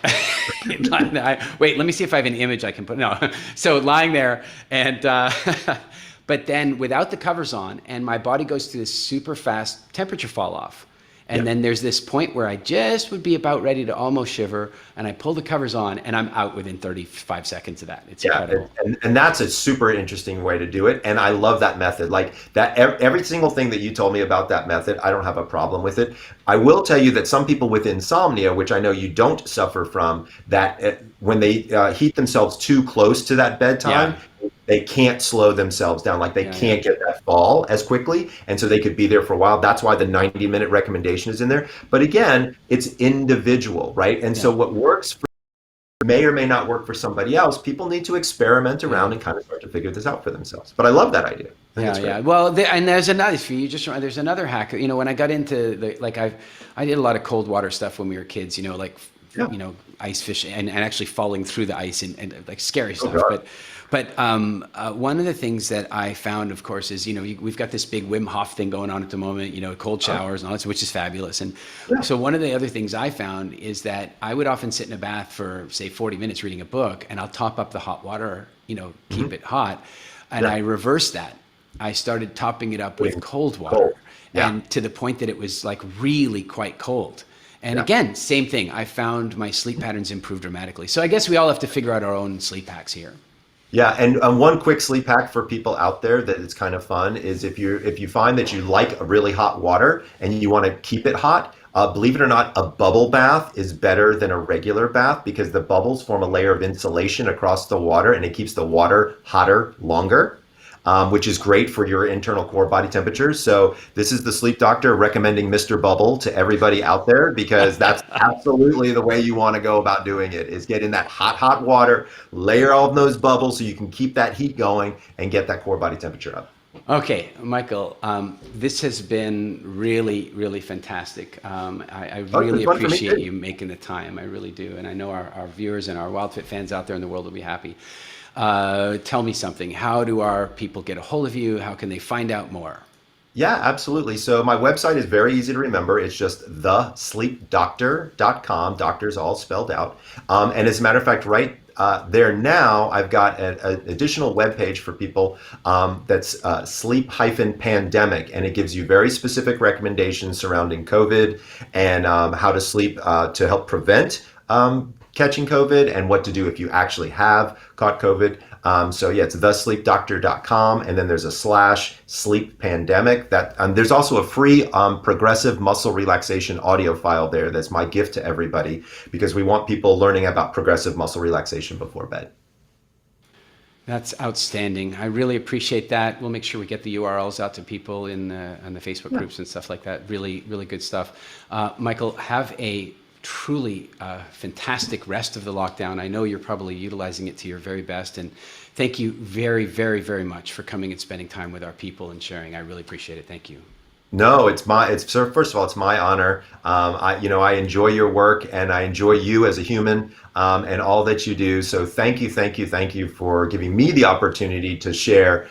Wait, let me see if I have an image I can put. No, so lying there and but then without the covers on, and my body goes through this super fast temperature fall off. And then there's this point where I just would be about ready to almost shiver, and I pull the covers on, and I'm out within 35 seconds of that. It's incredible. And that's a super interesting way to do it, and I love that method. Like that, every single thing that you told me about that method, I don't have a problem with it. I will tell you that some people with insomnia, which I know you don't suffer from, that when they heat themselves too close to that bedtime, they can't slow themselves down. Like they can't get that fall as quickly. And so they could be there for a while. That's why the 90-minute recommendation is in there. But again, it's individual, right? And so what works for may or may not work for somebody else. People need to experiment around and kind of start to figure this out for themselves. But I love that idea. Well, and there's another, there's another hack. When I got into I did a lot of cold water stuff when we were kids, like Yeah. ice fishing and actually falling through the ice and like scary Oh stuff. God. But one of the things that I found, of course, is we've got this big Wim Hof thing going on at the moment. Cold Oh, showers and all that, which is fabulous. And yeah. so one of the other things I found is that I would often sit in a bath for say 40 minutes reading a book, and I'll top up the hot water, keep Hmm. it hot, and Yeah. I reversed that. I started topping it up with Putting cold cold. water, Yeah. and to the point that it was like really quite cold. And Yeah. again, same thing. I found my sleep patterns improved dramatically. So I guess we all have to figure out our own sleep hacks here. Yeah, and one quick sleep hack for people out there that is kind of fun is if you find that you like a really hot water and you want to keep it hot, believe it or not, a bubble bath is better than a regular bath because the bubbles form a layer of insulation across the water and it keeps the water hotter longer. Which is great for your internal core body temperature. So this is the sleep doctor recommending Mr. Bubble to everybody out there because that's absolutely the way you want to go about doing it is get in that hot, hot water, layer all of those bubbles so you can keep that heat going and get that core body temperature up. Okay, Michael, this has been really, really fantastic. I Oh, it's been really fun for me appreciate too. you making the time. I really do. And I know our viewers and our WildFit fans out there in the world will be happy. Tell me something. How do our people get a hold of you? How can they find out more? Yeah, absolutely. So my website is very easy to remember. It's just thesleepdoctor.com. Doctor's all spelled out. And as a matter of fact, right there now, I've got an additional webpage for people that's sleep-pandemic, and it gives you very specific recommendations surrounding COVID and how to sleep to help prevent catching COVID and what to do if you actually have caught COVID. So yeah, it's thesleepdoctor.com, and then there's a slash sleep pandemic. That there's also a free progressive muscle relaxation audio file there. That's my gift to everybody because we want people learning about progressive muscle relaxation before bed. That's outstanding. I really appreciate that. We'll make sure we get the URLs out to people in the Facebook Yeah. groups and stuff like that. Really, really good stuff. Michael, have a truly fantastic rest of the lockdown. I know you're probably utilizing it to your very best. And thank you very, very, very much for coming and spending time with our people and sharing. I really appreciate it. Thank you. No, it's so first of all, it's my honor. I enjoy your work and I enjoy you as a human and all that you do. So thank you, thank you, thank you for giving me the opportunity to share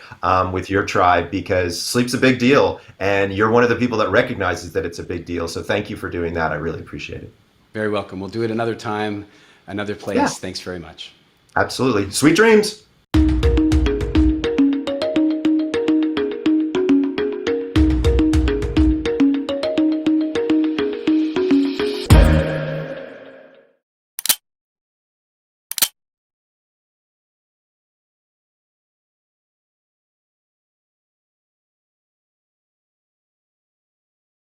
with your tribe because sleep's a big deal and you're one of the people that recognizes that it's a big deal. So thank you for doing that. I really appreciate it. Very welcome. We'll do it another time, another Yeah, place. Thanks very much. absolutely. Sweet dreams.